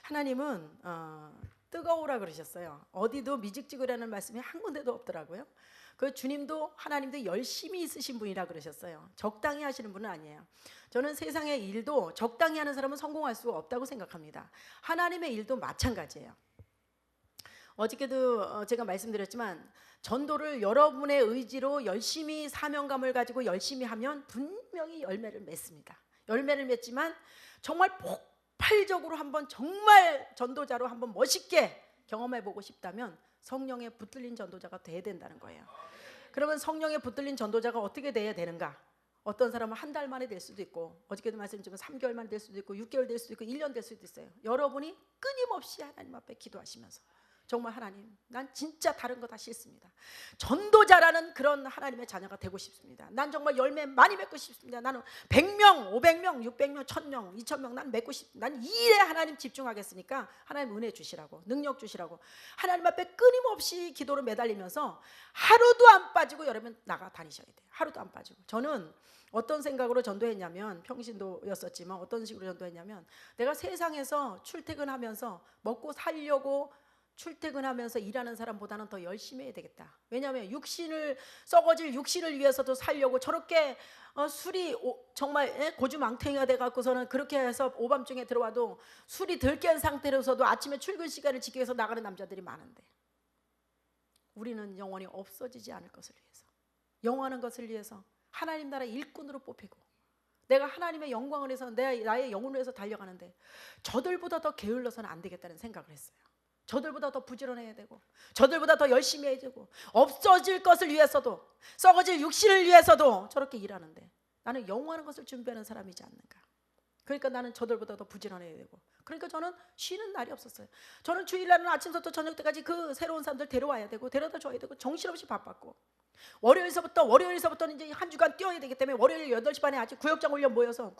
하나님은 뜨거우라 그러셨어요. 어디도 미직지그라는 말씀이 한 군데도 없더라고요. 그 주님도 하나님도 열심히 있으신 분이라 그러셨어요. 적당히 하시는 분은 아니에요. 저는 세상의 일도 적당히 하는 사람은 성공할 수가 없다고 생각합니다. 하나님의 일도 마찬가지예요. 어저께도 제가 말씀드렸지만 전도를 여러분의 의지로 열심히 사명감을 가지고 열심히 하면 분명히 열매를 맺습니다. 열매를 맺지만 정말 폭발적으로 한번 정말 전도자로 한번 멋있게 경험해보고 싶다면 성령에 붙들린 전도자가 돼야 된다는 거예요. 그러면 성령에 붙들린 전도자가 어떻게 돼야 되는가? 어떤 사람은 한 달 만에 될 수도 있고, 어저께도 말씀드렸지만 3개월 만에 될 수도 있고, 6개월 될 수도 있고, 1년 될 수도 있어요. 여러분이 끊임없이 하나님 앞에 기도하시면서 정말 하나님, 난 진짜 다른 거 다 싫습니다. 전도자라는 그런 하나님의 자녀가 되고 싶습니다. 난 정말 열매 많이 맺고 싶습니다. 나는 100명, 500명, 600명, 1000명, 2000명 난 맺고 싶습니다. 난 이 일에 하나님 집중하겠으니까 하나님 은혜 주시라고, 능력 주시라고 하나님 앞에 끊임없이 기도로 매달리면서 하루도 안 빠지고 여러분 나가 다니셔야 돼요. 하루도 안 빠지고. 저는 어떤 생각으로 전도했냐면, 평신도였었지만 어떤 식으로 전도했냐면, 내가 세상에서 출퇴근하면서 먹고 살려고 출퇴근하면서 일하는 사람보다는 더 열심히 해야 되겠다. 왜냐하면 썩어질 육신을 위해서도 살려고 저렇게 술이 정말 고주망태기가 돼갖고서는 그렇게 해서 오밤중에 들어와도 술이 덜 깬 상태로서도 아침에 출근 시간을 지키기 위해서 나가는 남자들이 많은데, 우리는 영원히 없어지지 않을 것을 위해서, 영원한 것을 위해서 하나님 나라 일꾼으로 뽑히고 내가 하나님의 영광을 위해서 나의 영혼을 위해서 달려가는데 저들보다 더 게을러서는 안 되겠다는 생각을 했어요. 저들보다 더 부지런해야 되고, 저들보다 더 열심히 해야 되고, 없어질 것을 위해서도, 썩어질 육신을 위해서도 저렇게 일하는데 나는 영원한 것을 준비하는 사람이지 않는가. 그러니까 나는 저들보다 더 부지런해야 되고, 그러니까 저는 쉬는 날이 없었어요. 저는 주일날은 아침부터 저녁 때까지 그 새로운 사람들 데려와야 되고 데려다 줘야 되고 정신없이 바빴고, 월요일서부터는 이제 한 주간 뛰어야 되기 때문에 월요일 8시 반에 아직 구역장 훈련 모여서,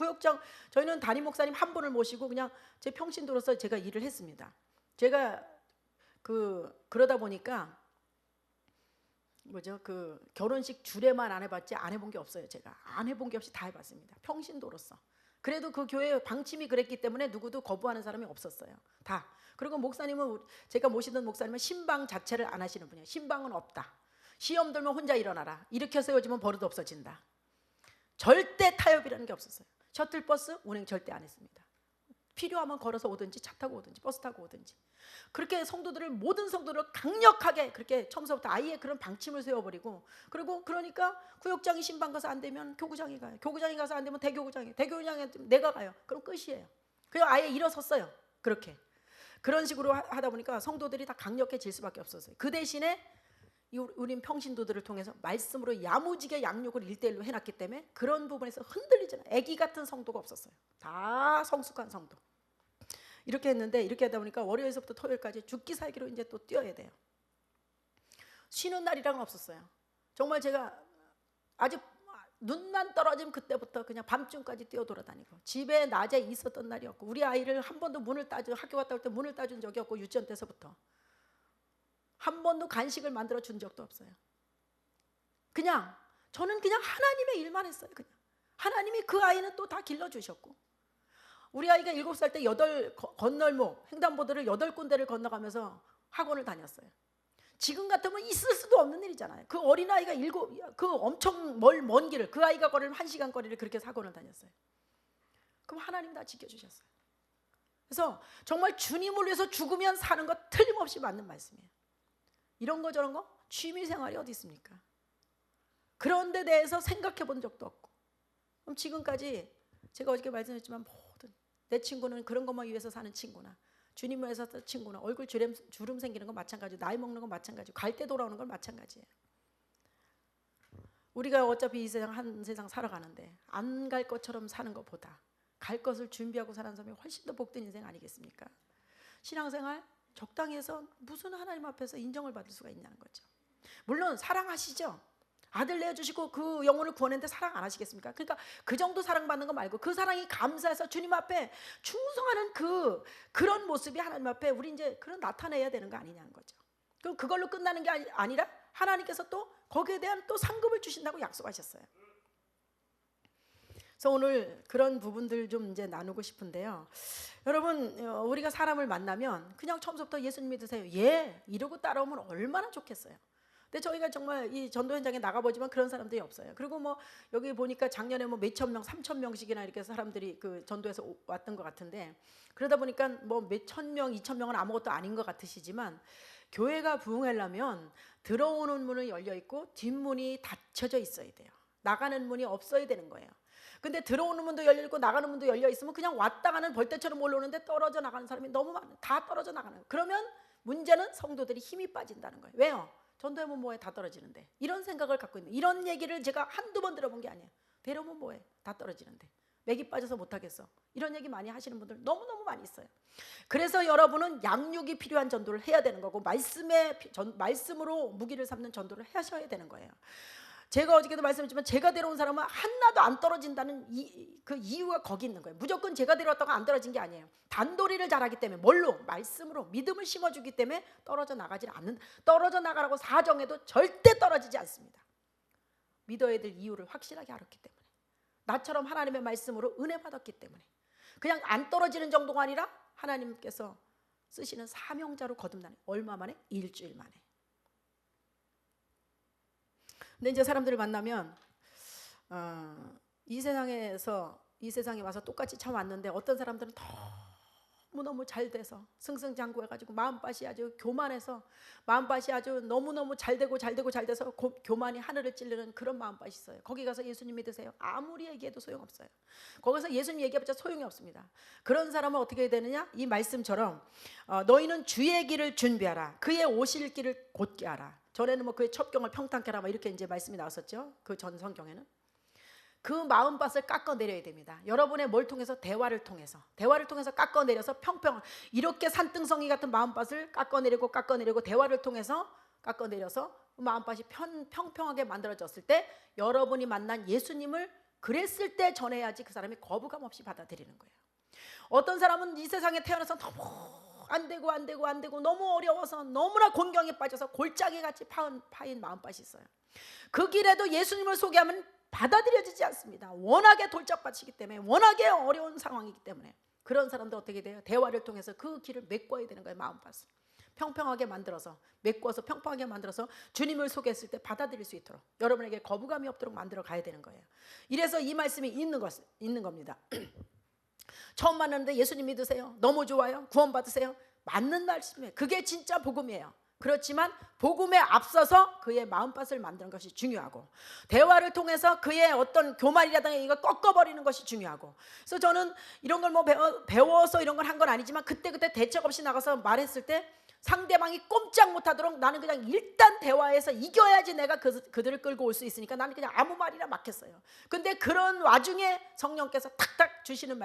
저희는 담임 목사님 한 분을 모시고 그냥 제 평신도로서 제가 일을 했습니다. 제가 그러다 보니까 결혼식 주례만 안 해봤지 안 해본 게 없어요. 제가 안 해본 게 없이 다 해봤습니다. 평신도로서. 그래도 그 교회 방침이 그랬기 때문에 누구도 거부하는 사람이 없었어요. 다. 그리고 목사님은, 제가 모시던 목사님은 신방 자체를 안 하시는 분이에요. 신방은 없다. 시험 들면 혼자 일어나라. 일으켜 세워지면 버릇 없어진다. 절대 타협이라는 게 없었어요. 셔틀버스 운행 절대 안 했습니다. 필요하면 걸어서 오든지 차 타고 오든지 버스 타고 오든지, 그렇게 모든 성도들을 강력하게 그렇게 처음부터 아예 그런 방침을 세워버리고, 그리고 그러니까 구역장이 신방 가서 안 되면 교구장이 가요. 교구장이 가서 안 되면 대교구장에 내가 가요. 그럼 끝이에요. 그냥 아예 일어섰어요. 그런 식으로 하다 보니까 성도들이 다 강력해질 수밖에 없었어요. 그 대신에 우린 평신도들을 통해서 말씀으로 야무지게 양육을 1:1로 해놨기 때문에 그런 부분에서 흔들리잖아요. 애기 같은 성도가 없었어요. 다 성숙한 성도. 이렇게 했는데, 이렇게 하다 보니까 월요일서부터 토요일까지 죽기 살기로 이제 또 뛰어야 돼요. 쉬는 날이랑은 없었어요. 정말 제가 아주 눈만 떨어지면 그때부터 그냥 밤중까지 뛰어돌아다니고, 집에 낮에 있었던 날이 없고, 우리 아이를 한 번도 학교 갔다 올 때 문을 따준 적이 없고, 유치원 때서부터 한 번도 간식을 만들어 준 적도 없어요. 저는 그냥 하나님의 일만 했어요. 그냥 하나님이 그 아이는 또 다 길러주셨고, 우리 아이가 7살 때 건널목 횡단보도를 8군데를 건너가면서 학원을 다녔어요. 지금 같으면 있을 수도 없는 일이잖아요. 그 어린아이가 그 엄청 먼 길을, 그 아이가 걸으면 1시간 거리를 그렇게 학원을 다녔어요. 그럼 하나님 다 지켜주셨어요. 그래서 정말 주님을 위해서 죽으면 사는 것 틀림없이 맞는 말씀이에요. 이런 거 저런 거 취미생활이 어디 있습니까? 그런 데 대해서 생각해 본 적도 없고, 그럼 지금까지 제가 어저께 말씀드렸지만 모든 내 친구는 그런 것만 위해서 사는 친구나, 주님을 위해서 사는 친구나, 얼굴 주름 생기는 건 마찬가지고, 나이 먹는 건 마찬가지고, 갈 때 돌아오는 건 마찬가지예요. 우리가 어차피 이 세상 한 세상 살아가는데 안 갈 것처럼 사는 것보다 갈 것을 준비하고 사는 사람이 훨씬 더 복된 인생 아니겠습니까? 신앙생활 적당히 해서 무슨 하나님 앞에서 인정을 받을 수가 있냐는 거죠. 물론 사랑하시죠. 아들 내어주시고 그 영혼을 구원했는데 사랑 안 하시겠습니까? 그러니까 그 정도 사랑받는 거 말고 그 사랑이 감사해서 주님 앞에 충성하는 그런 모습이 하나님 앞에 우리 이제 그런 나타내야 되는 거 아니냐는 거죠. 그럼 그걸로 끝나는 게 아니라 하나님께서 또 거기에 대한 또 상급을 주신다고 약속하셨어요. 그래서 그래서 오늘 그런 부분들 좀 이제 나누고 싶은데요. 여러분, 우리가 사람을 만나면 그냥 처음부터 예수님 믿으세요. 예, 이러고 따라오면 얼마나 좋겠어요. 근데 저희가 정말 이 전도 현장에 나가보지만 그런 사람들이 없어요. 그리고 뭐 여기 보니까 작년에 뭐 몇천 명, 3천 명씩이나 이렇게 사람들이 그 전도에서 왔던 것 같은데, 그러다 보니까 뭐 몇천 명, 2천 명은 아무것도 아닌 것 같으시지만, 교회가 부흥하려면 들어오는 문은 열려 있고 뒷문이 닫혀져 있어야 돼요. 나가는 문이 없어야 되는 거예요. 근데 들어오는 문도 열려 있고 나가는 문도 열려 있으면 그냥 왔다 가는 벌떼처럼 올라오는데 떨어져 나가는 사람이 너무 많아요. 다 떨어져 나가는 거예요. 그러면 문제는 성도들이 힘이 빠진다는 거예요. 왜요? 전도하면 뭐해? 다 떨어지는데. 이런 생각을 갖고 있는, 이런 얘기를 제가 한두 번 들어본 게 아니에요. 데려오면 뭐해? 다 떨어지는데. 맥이 빠져서 못하겠어. 이런 얘기 많이 하시는 분들 너무너무 많이 있어요. 그래서 여러분은 양육이 필요한 전도를 해야 되는 거고, 말씀으로 무기를 삼는 전도를 하셔야 되는 거예요. 제가 어저께도 말씀했지만 제가 데려온 사람은 하나도 안 떨어진다는 그 이유가 거기 있는 거예요. 무조건 제가 데려왔다가 안 떨어진 게 아니에요. 단도리를 잘하기 때문에, 뭘로? 말씀으로 믿음을 심어주기 때문에 떨어져 나가지 않는, 떨어져 나가라고 사정해도 절대 떨어지지 않습니다. 믿어야 될 이유를 확실하게 알았기 때문에, 나처럼 하나님의 말씀으로 은혜 받았기 때문에, 그냥 안 떨어지는 정도가 아니라 하나님께서 쓰시는 사명자로 거듭나는, 얼마 만에? 일주일 만에. 근데 이제 사람들을 만나면 이 세상에 와서 똑같이 참 왔는데, 어떤 사람들은 너무너무 잘 돼서 승승장구해가지고 마음밭이 아주 교만해서, 마음밭이 아주 너무너무 잘 되고 교만이 하늘을 찌르는 그런 마음밭이 있어요. 거기 가서 예수님 믿으세요. 아무리 얘기해도 소용없어요. 거기서 예수님 얘기해봤자 소용이 없습니다. 그런 사람은 어떻게 해야 되느냐? 이 말씀처럼 너희는 주의 길을 준비하라. 그의 오실 길을 곧게 하라. 전에는 뭐 그의 첩경을 평탄케 하라, 이렇게 이제 말씀이 나왔었죠. 그 전 성경에는. 그 마음밭을 깎아내려야 됩니다. 여러분의 뭘 통해서? 대화를 통해서 깎아내려서 이렇게 산등성이 같은 마음밭을 깎아내리고 대화를 통해서 깎아내려서 마음밭이 평평하게 만들어졌을 때, 여러분이 만난 예수님을 그랬을 때 전해야지 그 사람이 거부감 없이 받아들이는 거예요. 어떤 사람은 이 세상에 태어나서 너무 안 되고 너무 어려워서 너무나 곤경에 빠져서 골짜기 같이 파인 마음밭이 있어요. 그 길에도 예수님을 소개하면 받아들여지지 않습니다. 워낙에 돌짝밭이기 때문에, 워낙에 어려운 상황이기 때문에. 그런 사람들 어떻게 돼요? 대화를 통해서 그 길을 메꿔야 되는 거예요. 마음밭을 평평하게 만들어서, 메꿔서 평평하게 만들어서 주님을 소개했을 때 받아들일 수 있도록, 여러분에게 거부감이 없도록 만들어 가야 되는 거예요. 이래서 이 말씀이 있는 겁니다. 처음 만났는데 예수님 믿으세요? 너무 좋아요? 구원 받으세요? 맞는 말씀이에요. 그게 진짜 복음이에요. 그렇지만 복음에 앞서서 그의 마음밭을 만드는 것이 중요하고, 대화를 통해서 그의 어떤 교만이라든가 이거 꺾어버리는 것이 중요하고. 그래서 저는 이런 걸 뭐 배워서 이런 걸 한 건 아니지만, 그때 대책 없이 나가서 말했을 때 상대방이 꼼짝 못하도록 나는 그냥 일단 대화에서 이겨야지 내가 그들을 끌고 올 수 있으니까 나는 그냥 아무 말이나 막 했어요. 근데 그런 와중에 성령께서 탁탁 주시는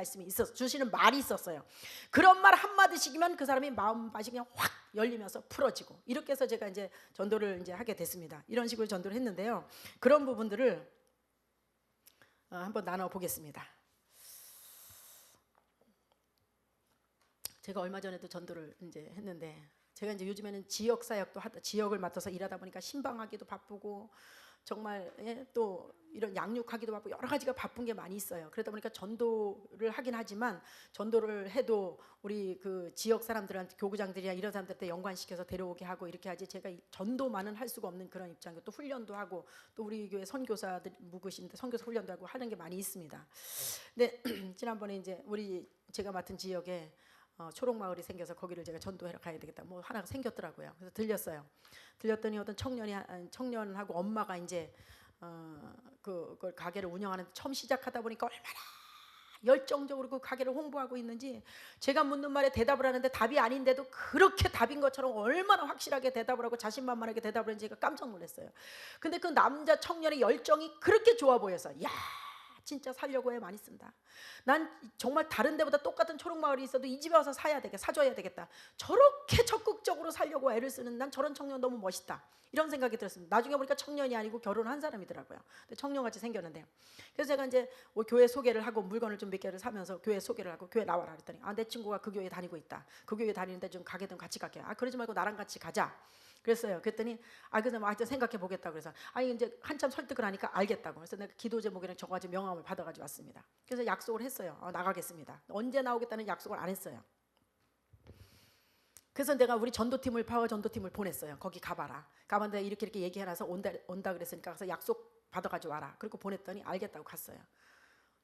말이 있었어요. 그런 말 한마디씩이면 그 사람이 마음밭이 그냥 확 열리면서 풀어지고, 이렇게 해서 제가 이제 전도를 이제 하게 됐습니다. 이런 식으로 전도를 했는데요. 그런 부분들을 한번 나눠 보겠습니다. 제가 얼마 전에도 전도를 이제 했는데, 제가 이제 요즘에는 지역 사역도 지역을 맡아서 일하다 보니까 신방하기도 바쁘고, 정말 또 이런 양육하기도 바쁘고, 여러 가지가 바쁜 게 많이 있어요. 그러다 보니까 전도를 하긴 하지만, 전도를 해도 우리 그 지역 사람들한테, 교구장들이나 이런 사람들한테 연관시켜서 데려오게 하고 이렇게 하지, 제가 전도만은 할 수가 없는 그런 입장이고, 또 훈련도 하고, 또 우리 교회 선교사들 묵으신데 선교사 훈련도 하고 하는 게 많이 있습니다. 근데 지난번에 이제 제가 맡은 지역에 초록마을이 생겨서 거기를 제가 전도하러 가야 되겠다, 뭐 하나가 생겼더라고요. 그래서 들렸더니 어떤 청년하고 엄마가 이제 그걸 가게를 운영하는, 처음 시작하다 보니까 얼마나 열정적으로 그 가게를 홍보하고 있는지, 제가 묻는 말에 대답을 하는데 답이 아닌데도 그렇게 답인 것처럼 얼마나 확실하게 대답을 하고 자신만만하게 대답을 했는지 제가 깜짝 놀랐어요. 근데 그 남자 청년의 열정이 그렇게 좋아 보여서, 야, 진짜 살려고 해 많이 쓴다. 난 정말 다른 데보다 똑같은 초록마을이 있어도 이 집에 와서 사줘야 되겠다. 저렇게 적극적으로 살려고 애를 쓰는, 난 저런 청년 너무 멋있다, 이런 생각이 들었습니다. 나중에 보니까 청년이 아니고 결혼한 사람이더라고요. 근데 청년같이 생겼는데, 그래서 제가 이제 교회 소개를 하고 물건을 좀 몇 개를 사면서 교회 소개를 하고, 교회 나와라 그랬더니, 내 친구가 그 교회 다니고 있다, 그 교회 다니는데 좀 가게 되면 같이 갈게. 그러지 말고 나랑 같이 가자. 그랬어요. 그랬더니 그래서 하여튼 생각해 보겠다고 그래서 이제 한참 설득을 하니까 알겠다고. 그래서 내가 기도 제목이랑 적어가지고 명함을 받아가지고 왔습니다. 그래서 약속을 했어요. 나가겠습니다. 언제 나오겠다는 약속을 안 했어요. 그래서 내가 우리 전도팀을 파워 전도팀을 보냈어요. 거기 가봐라. 가봤는데 이렇게 얘기해놔서 온다 그랬으니까 가서 약속 받아가지고 와라. 그리고 보냈더니 알겠다고 갔어요.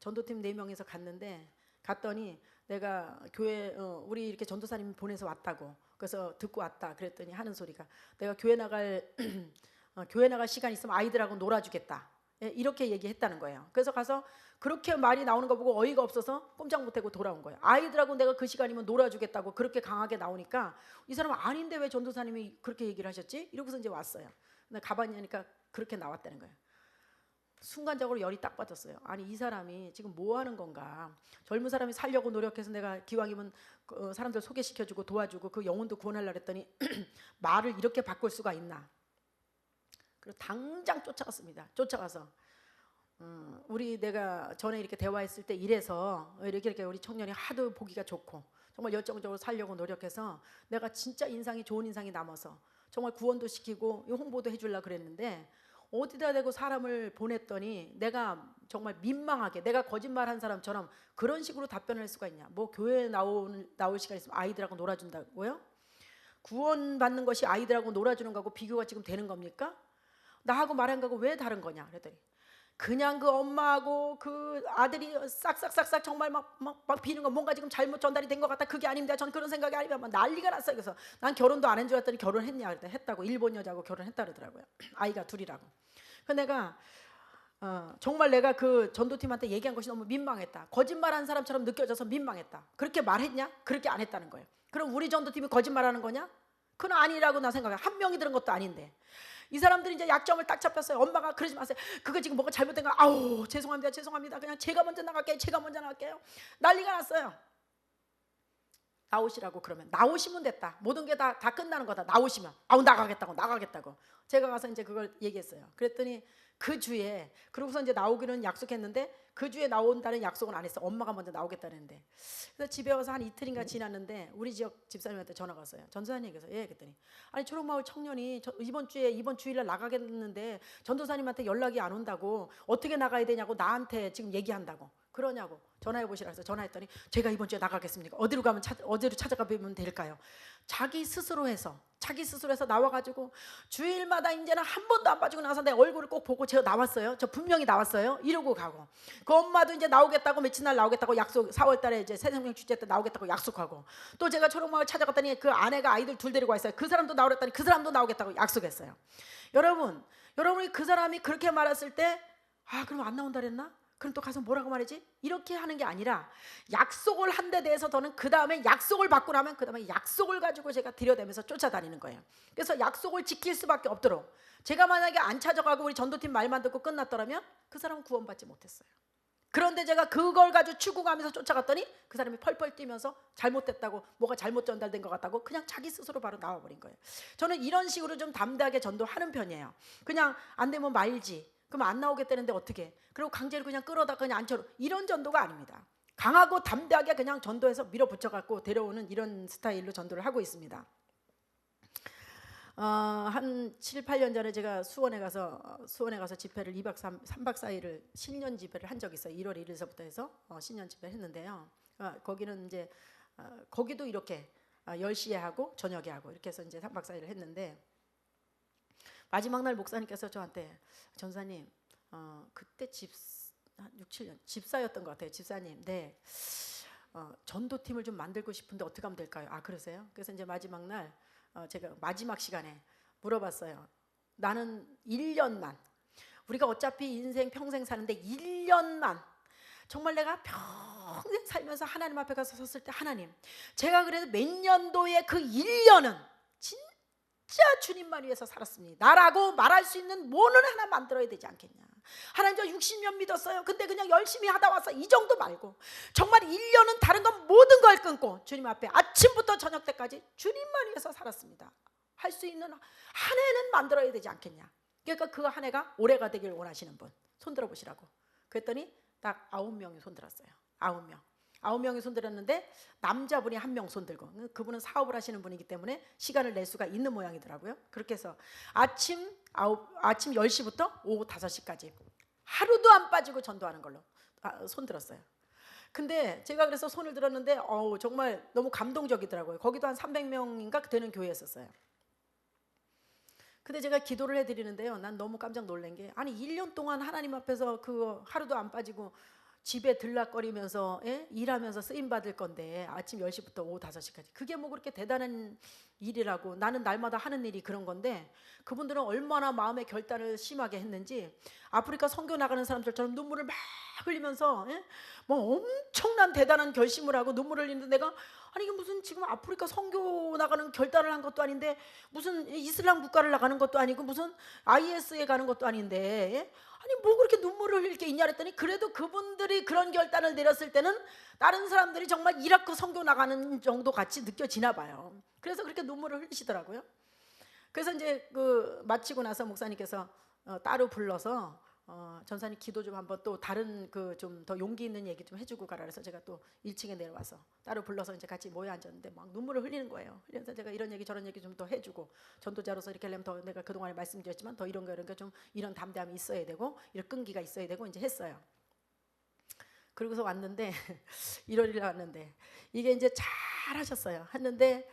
전도팀 4명이서 갔는데 갔더니 내가 교회 우리 이렇게 전도사님 보내서 왔다고. 그래서 듣고 왔다. 그랬더니 하는 소리가 내가 교회 나갈 교회 나갈 시간 있으면 아이들하고 놀아주겠다. 이렇게 얘기했다는 거예요. 그래서 가서 그렇게 말이 나오는 거 보고 어이가 없어서 꼼짝 못하고 돌아온 거예요. 아이들하고 내가 그 시간이면 놀아주겠다고 그렇게 강하게 나오니까 이 사람은 아닌데 왜 전도사님이 그렇게 얘기를 하셨지? 이러고서 이제 왔어요. 근데 가봤냐니까 그렇게 나왔다는 거예요. 순간적으로 열이 딱 빠졌어요. 이 사람이 지금 뭐 하는 건가? 젊은 사람이 살려고 노력해서 내가 기왕이면 사람들 소개시켜주고 도와주고 그 영혼도 구원하려고 했더니 말을 이렇게 바꿀 수가 있나? 그리고 당장 쫓아갔습니다. 쫓아가서 내가 전에 이렇게 대화했을 때 이래서 이렇게 우리 청년이 하도 보기가 좋고 정말 열정적으로 살려고 노력해서 내가 진짜 좋은 인상이 남아서 정말 구원도 시키고 홍보도 해주려고 그랬는데 어디다 대고 사람을 보냈더니 내가 정말 민망하게 내가 거짓말한 사람처럼 그런 식으로 답변을 할 수가 있냐? 뭐 교회에 나올 시간 있으면 아이들하고 놀아준다고요? 구원받는 것이 아이들하고 놀아주는 거하고 비교가 지금 되는 겁니까? 나하고 말한 거하고 왜 다른 거냐? 그랬더니 그냥 그 엄마하고 그 아들이 싹싹싹싹 정말 막 비는 거 뭔가 지금 잘못 전달이 된 것 같다. 그게 아닙니다. 전 그런 생각이 아니면 막 난리가 났어요. 그래서 난 결혼도 안 한 줄 알았더니 결혼했냐? 그랬더니 했다고. 일본 여자하고 결혼했다 그러더라고요. 아이가 둘이라고. 그래서 내가 정말 내가 그 전도팀한테 얘기한 것이 너무 민망했다. 거짓말한 사람처럼 느껴져서 민망했다. 그렇게 말했냐? 그렇게 안 했다는 거예요. 그럼 우리 전도팀이 거짓말하는 거냐? 그건 아니라고 나 생각해. 한 명이 들은 것도 아닌데. 이 사람들이 이제 약점을 딱 잡혔어요. 엄마가 그러지 마세요. 그거 지금 뭐가 잘못된 거. 죄송합니다. 그냥 제가 먼저 나갈게요. 난리가 났어요. 나오시라고 그러면 나오시면 됐다. 모든 게 다 끝나는 거다. 나오시면 나가겠다고. 제가 가서 이제 그걸 얘기했어요. 그랬더니 그 주에 그러고서 이제 나오기는 약속했는데 그 주에 나온다는 약속은 안 했어. 엄마가 먼저 나오겠다는데. 그래서 집에 와서 한 이틀인가 지났는데 우리 지역 집사님한테 전화가 왔어요. 전도사님께서 그랬더니 초록마을 청년이 이번 주일날 나가겠는데 전도사님한테 연락이 안 온다고 어떻게 나가야 되냐고 나한테 지금 얘기한다고. 그러냐고 전화해 보시라 해서 전화했더니 제가 이번 주에 나가겠습니까? 어디로 찾아가 보면 될까요? 자기 스스로 해서 나와가지고 주일마다 이제는 한 번도 안 봐주고 나서 내 얼굴을 꼭 보고 제가 나왔어요. 저 분명히 나왔어요. 이러고 가고 그 엄마도 이제 나오겠다고 며칠 날 나오겠다고 약속 4월달에 이제 새생명 축제 때 나오겠다고 약속하고 또 제가 초록마을 찾아갔더니 그 아내가 아이들 둘 데리고 와 있어요. 그 사람도 나오랬더니 그 사람도 나오겠다고 약속했어요. 여러분이 그 사람이 그렇게 말했을 때 그럼 안 나온다 그랬나? 그럼 또 가서 뭐라고 말하지? 이렇게 하는 게 아니라 약속을 한 데 대해서 저는 그 다음에 약속을 받고 나면 그 다음에 약속을 가지고 제가 들여대면서 쫓아다니는 거예요. 그래서 약속을 지킬 수밖에 없도록 제가 만약에 안 찾아가고 우리 전도팀 말만 듣고 끝났더라면 그 사람은 구원받지 못했어요. 그런데 제가 그걸 가지고 추구하면서 쫓아갔더니 그 사람이 펄펄 뛰면서 잘못됐다고 뭐가 잘못 전달된 것 같다고 그냥 자기 스스로 바로 나와버린 거예요. 저는 이런 식으로 좀 담대하게 전도하는 편이에요. 그냥 안 되면 말지. 그럼 안 나오겠다는데 어떻게? 그리고 강제로 그냥 끌어다 그냥 앉혀로 이런 전도가 아닙니다. 강하고 담대하게 그냥 전도해서 밀어붙여갖고 데려오는 이런 스타일로 전도를 하고 있습니다. 한 7, 8년 전에 제가 수원에 가서 집회를 3박 4일을 신년 집회를 한 적이 있어요. 1월 1일서부터 해서 신년 집회를 했는데요. 거기는 이제 거기도 이렇게 10시에 하고 저녁에 하고 이렇게 해서 이제 3박 4일을 했는데 마지막 날 목사님께서 저한테 전사님 그때 6, 7년 집사였던 것 같아요. 집사님 전도팀을 좀 만들고 싶은데 어떻게 하면 될까요? 그러세요? 그래서 이제 마지막 날 제가 마지막 시간에 물어봤어요. 나는 1년만 우리가 어차피 인생 평생 사는데 1년만 정말 내가 평생 살면서 하나님 앞에 가서 섰을 때 하나님 제가 그래도 몇 년도의 그 1년은 진짜 주님만 위해서 살았습니다 라고 말할 수 있는 뭐는 하나 만들어야 되지 않겠냐. 하나님 저 60년 믿었어요. 근데 그냥 열심히 하다 와서 이 정도 말고 정말 1년은 다른 건 모든 걸 끊고 주님 앞에 아침부터 저녁 때까지 주님만 위해서 살았습니다 할 수 있는 한 해는 만들어야 되지 않겠냐. 그러니까 그 한 해가 올해가 되길 원하시는 분 손들어 보시라고. 그랬더니 딱 9명이 손들었어요. 9명. 9명이 손들었는데 남자분이 1명 손들고, 그분은 사업을 하시는 분이기 때문에 시간을 낼 수가 있는 모양이더라고요. 그렇게 해서 아침 10시부터 오후 5시까지 하루도 안 빠지고 전도하는 걸로 손들었어요. 근데 제가 그래서 손을 들었는데 정말 너무 감동적이더라고요. 거기도 한 300명인가 되는 교회였었어요. 근데 제가 기도를 해드리는데요, 난 너무 깜짝 놀란 게, 아니 1년 동안 하나님 앞에서 그 하루도 안 빠지고 집에 들락거리면서 일하면서 쓰임 받을 건데 아침 10시부터 오후 5시까지 그게 뭐 그렇게 대단한 일이라고, 나는 날마다 하는 일이 그런 건데 그분들은 얼마나 마음의 결단을 심하게 했는지 아프리카 선교 나가는 사람들처럼 눈물을 막 흘리면서 뭐 엄청난 대단한 결심을 하고 눈물을 흘리는데, 내가 아니 이게 무슨 지금 아프리카 선교 나가는 결단을 한 것도 아닌데, 무슨 이슬람 국가를 나가는 것도 아니고, 무슨 IS에 가는 것도 아닌데 아니 뭐 그렇게 눈물을 흘릴 게 있냐 그랬더니, 그래도 그분들이 그런 결단을 내렸을 때는 다른 사람들이 정말 이라크 선교 나가는 정도 같이 느껴지나 봐요. 그래서 그렇게 눈물을 흘리시더라고요. 그래서 이제 그 마치고 나서 목사님께서 따로 불러서 전사님 기도 좀 한번 또 다른 그 좀 더 용기 있는 얘기 좀 해주고 가라 그래서 제가 또 1층에 내려와서 따로 불러서 이제 같이 모여 앉았는데 막 눈물을 흘리는 거예요. 그래서 제가 이런 얘기 저런 얘기 좀 더 해주고, 전도자로서 이렇게 하려면 더 내가 그동안에 말씀드렸지만 더 이런 거 좀 이런 담대함이 있어야 되고 이런 끈기가 있어야 되고 이제 했어요. 그러고서 왔는데 1월이라 왔는데 이게 이제 잘 하셨어요. 했는데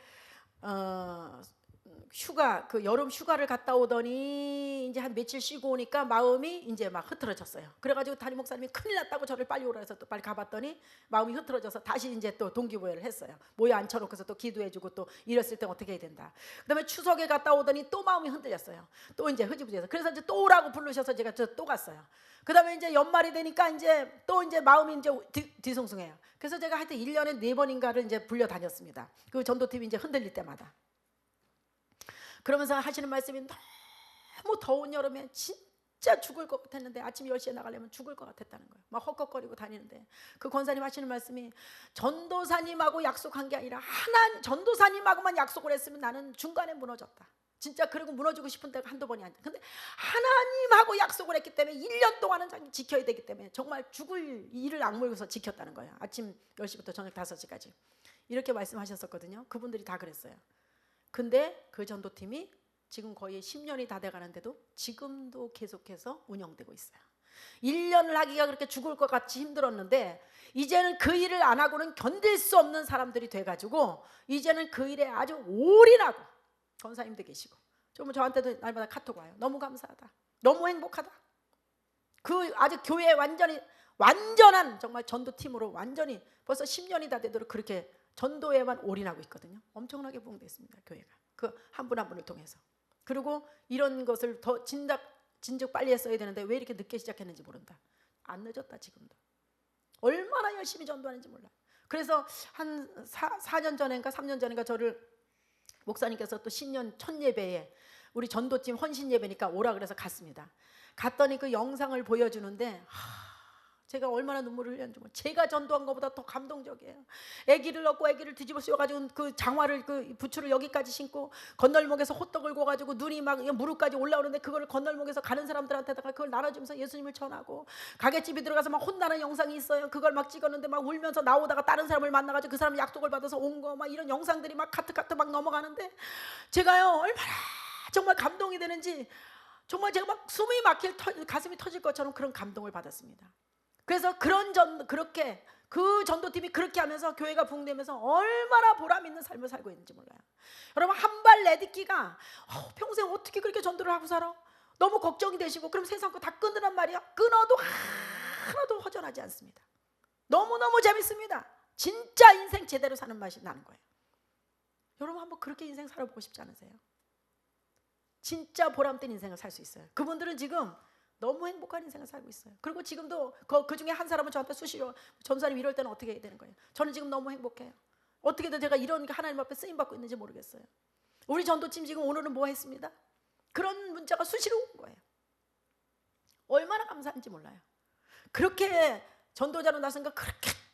휴가, 그 여름 휴가를 갔다 오더니 이제 한 며칠 쉬고 오니까 마음이 이제 막 흐트러졌어요. 그래가지고 담임 목사님이 큰일 났다고 저를 빨리 오라 해서 또 빨리 가봤더니 마음이 흐트러져서 다시 이제 또 동기부여를 했어요. 모여 앉혀놓고서 또 기도해주고 또 이랬을 때 어떻게 해야 된다. 그다음에 추석에 갔다 오더니 또 마음이 흔들렸어요. 또 이제 흐지부지해서, 그래서 이제 또 오라고 부르셔서 제가 또 갔어요. 그다음에 이제 연말이 되니까 이제 또 이제 마음이 이제 뒤숭숭해요. 그래서 제가 하여튼 1년에 4번인가를 이제 불려 다녔습니다. 그 전도팀이 이제 흔들릴 때마다. 그러면서 하시는 말씀이, 너무 더운 여름에 진짜 죽을 것 같았는데 아침 10시에 나가려면 죽을 것 같았다는 거예요. 막 헉헉거리고 다니는데 그 권사님 하시는 말씀이, 전도사님하고 약속한 게 아니라 전도사님하고만 약속을 했으면 나는 중간에 무너졌다. 진짜 그리고 무너지고 싶은 때가 한두 번이 아니야. 근데 하나님하고 약속을 했기 때문에 1년 동안은 지켜야 되기 때문에 정말 죽을 이를 악물고서 지켰다는 거예요. 아침 10시부터 저녁 5시까지 이렇게 말씀하셨었거든요. 그분들이 다 그랬어요. 근데 그 전도팀이 지금 거의 10년이 다 돼가는데도 지금도 계속해서 운영되고 있어요. 1년을 하기가 그렇게 죽을 것 같이 힘들었는데 이제는 그 일을 안 하고는 견딜 수 없는 사람들이 돼가지고 이제는 그 일에 아주 올인하고, 권사님도 계시고 저한테도 날마다 카톡 와요. 너무 감사하다, 너무 행복하다. 그 아주 교회에 완전한 정말 전도팀으로 완전히 벌써 10년이 다 되도록 그렇게 전도에만 올인하고 있거든요. 엄청나게 부흥됐습니다, 교회가. 그 한 분 한 분을 통해서. 그리고 이런 것을 더 진즉 빨리 했어야 되는데 왜 이렇게 늦게 시작했는지 모른다. 안 늦었다. 지금도 얼마나 열심히 전도하는지 몰라. 그래서 한 4년 전인가 3년 전인가 저를 목사님께서 또 신년 첫 예배에 우리 전도팀 헌신 예배니까 오라 그래서 갔습니다. 갔더니 그 영상을 보여주는데 제가 얼마나 눈물을 흘렸는지 몰라요. 제가 전도한 것보다 더 감동적이에요. 아기를 넣고 아기를 뒤집어 씌워가지고 그 장화를 그 부추를 여기까지 신고 건널목에서 호떡을 구워가지고 눈이 막 무릎까지 올라오는데 그걸 건널목에서 가는 사람들한테다가 그걸 나눠주면서 예수님을 전하고, 가게집에 들어가서 막 혼나는 영상이 있어요. 그걸 막 찍었는데 막 울면서 나오다가 다른 사람을 만나가지고 그 사람 약속을 받아서 온 거 막 이런 영상들이 막 카트 막 넘어가는데 제가요 얼마나 정말 감동이 되는지, 정말 제가 막 숨이 막힐 가슴이 터질 것처럼 그런 감동을 받았습니다. 그래서 그렇게 그 전도팀이 그렇게 하면서 교회가 부흥되면서 얼마나 보람 있는 삶을 살고 있는지 몰라요. 여러분, 한 발 내딛기가 평생 어떻게 그렇게 전도를 하고 살아? 너무 걱정이 되시고 그럼 세상 거 다 끊으란 말이야. 끊어도 하나도 허전하지 않습니다. 너무너무 재밌습니다. 진짜 인생 제대로 사는 맛이 나는 거예요. 여러분 한번 그렇게 인생 살아보고 싶지 않으세요? 진짜 보람된 인생을 살 수 있어요. 그분들은 지금 너무 행복한 인생을 살고 있어요. 그리고 지금도 그 중에 한 사람은 저한테 수시로, 전사님 이럴 때는 어떻게 해야 되는 거예요? 저는 지금 너무 행복해요. 어떻게든 제가 이런 하나님 앞에 쓰임 받고 있는지 모르겠어요. 우리 전도팀 지금 오늘은 뭐 했습니다? 그런 문자가 수시로 온 거예요. 얼마나 감사한지 몰라요. 그렇게 전도자로 나선가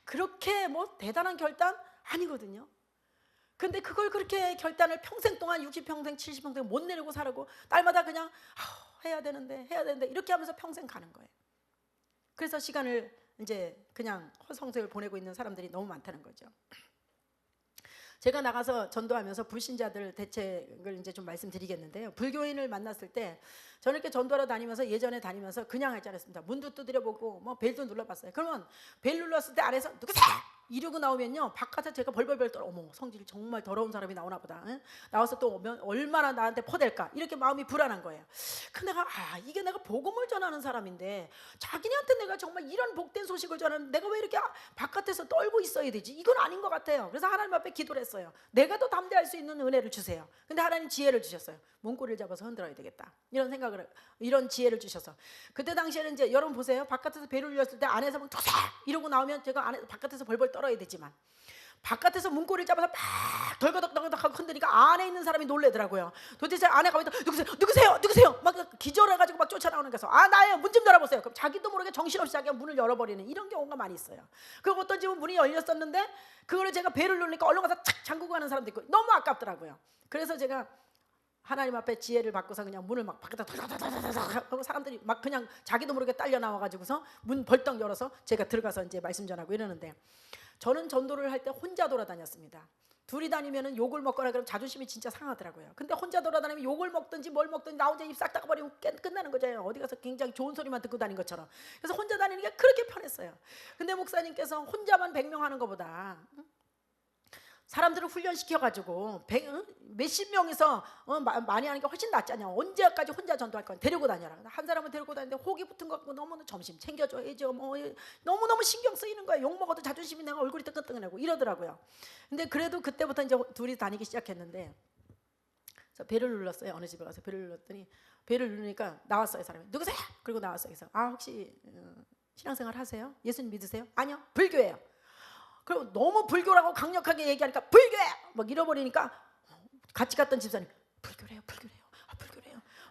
그렇게 뭐 대단한 결단 아니거든요. 근데 그걸 그렇게 결단을 평생 동안 60평생 70평생 못 내리고 살고 날마다 그냥 해야 되는데 이렇게 하면서 평생 가는 거예요. 그래서 시간을 이제 그냥 허송세월 보내고 있는 사람들이 너무 많다는 거죠. 제가 나가서 전도하면서 불신자들 대책을 이제 좀 말씀드리겠는데요. 불교인을 만났을 때 저는 이렇게 전도하러 다니면서 예전에 다니면서 그냥 하지 않았습니다. 문도 두드려보고 뭐 벨도 눌러봤어요. 그러면 벨 눌렀을 때 안에서 누구세요? 이러고 나오면요 바깥에 제가 벌벌벌 떨어. 어머 성질이 정말 더러운 사람이 나오나 보다. 응? 나와서 또 오면 얼마나 나한테 퍼댈까 이렇게 마음이 불안한 거예요. 근데 내가 이게 내가 복음을 전하는 사람인데 자기네한테 내가 정말 이런 복된 소식을 전하는 내가 왜 이렇게 바깥에서 떨고 있어야 되지? 이건 아닌 것 같아요. 그래서 하나님 앞에 기도를 했어요. 내가 더 담대할 수 있는 은혜를 주세요. 근데 하나님 지혜를 주셨어요. 문고리를 잡아서 흔들어야 되겠다 이런 생각을 이런 지혜를 주셔서 그때 당시에는 이제 여러분 보세요. 바깥에서 배를 울렸을 때 안에서 막 두세 이러고 나오면 제가 바깥에서 벌벌 떨어야 되지만 바깥에서 문고리를 잡아서 막 덜거덕 하고 흔드니까 안에 있는 사람이 놀래더라고요. 도대체 안에 가면 누구세요 막 기절해가지고 막 쫓아나오는 거서 나예요 문 좀 열어보세요. 그럼 자기도 모르게 정신없이 자기가 문을 열어버리는 이런 경우가 많이 있어요. 그리고 어떤 집은 문이 열렸었는데 그거를 제가 배를 누르니까 얼른 가서 착 잠그고 가는 사람도 있고 너무 아깝더라고요. 그래서 제가 하나님 앞에 지혜를 받고서 그냥 문을 막 밖에다 하고 사람들이 막 그냥 자기도 모르게 딸려 나와가지고서 문 벌떡 열어서 제가 들어가서 이제 말씀 전하고 이러는데 저는 전도를 할 때 혼자 돌아다녔습니다. 둘이 다니면은 욕을 먹거나 그러면 자존심이 진짜 상하더라고요. 근데 혼자 돌아다니면 욕을 먹든지 뭘 먹든지 나 혼자 입 싹 닦아버리면 끝나는 거잖아요. 어디 가서 굉장히 좋은 소리만 듣고 다닌 것처럼. 그래서 혼자 다니는 게 그렇게 편했어요. 근데 목사님께서 혼자만 100명 하는 것보다 사람들을 훈련시켜가지고 몇십 명이서 많이 하는 게 훨씬 낫지 않냐. 언제까지 혼자 전도할 거야. 데리고 다녀라. 한 사람은 데리고 다니는데 혹이 붙은 것 같고 너무 점심 챙겨줘야죠. 뭐 너무너무 신경 쓰이는 거야. 욕 먹어도 자존심이 내가 얼굴이 뜨끈뜨끈하고 이러더라고요. 근데 그래도 그때부터 이제 둘이 다니기 시작했는데 그래서 배를 눌렀어요. 어느 집에 가서 배를 눌렀더니 배를 누르니까 나왔어요. 사람이. 누구세요? 그리고 나왔어요. 그래서 혹시 신앙생활 하세요? 예수님 믿으세요? 아니요. 불교예요. 그리고 너무 불교라고 강력하게 얘기하니까 불교야! 막 잃어버리니까 같이 갔던 집사님 불교래요.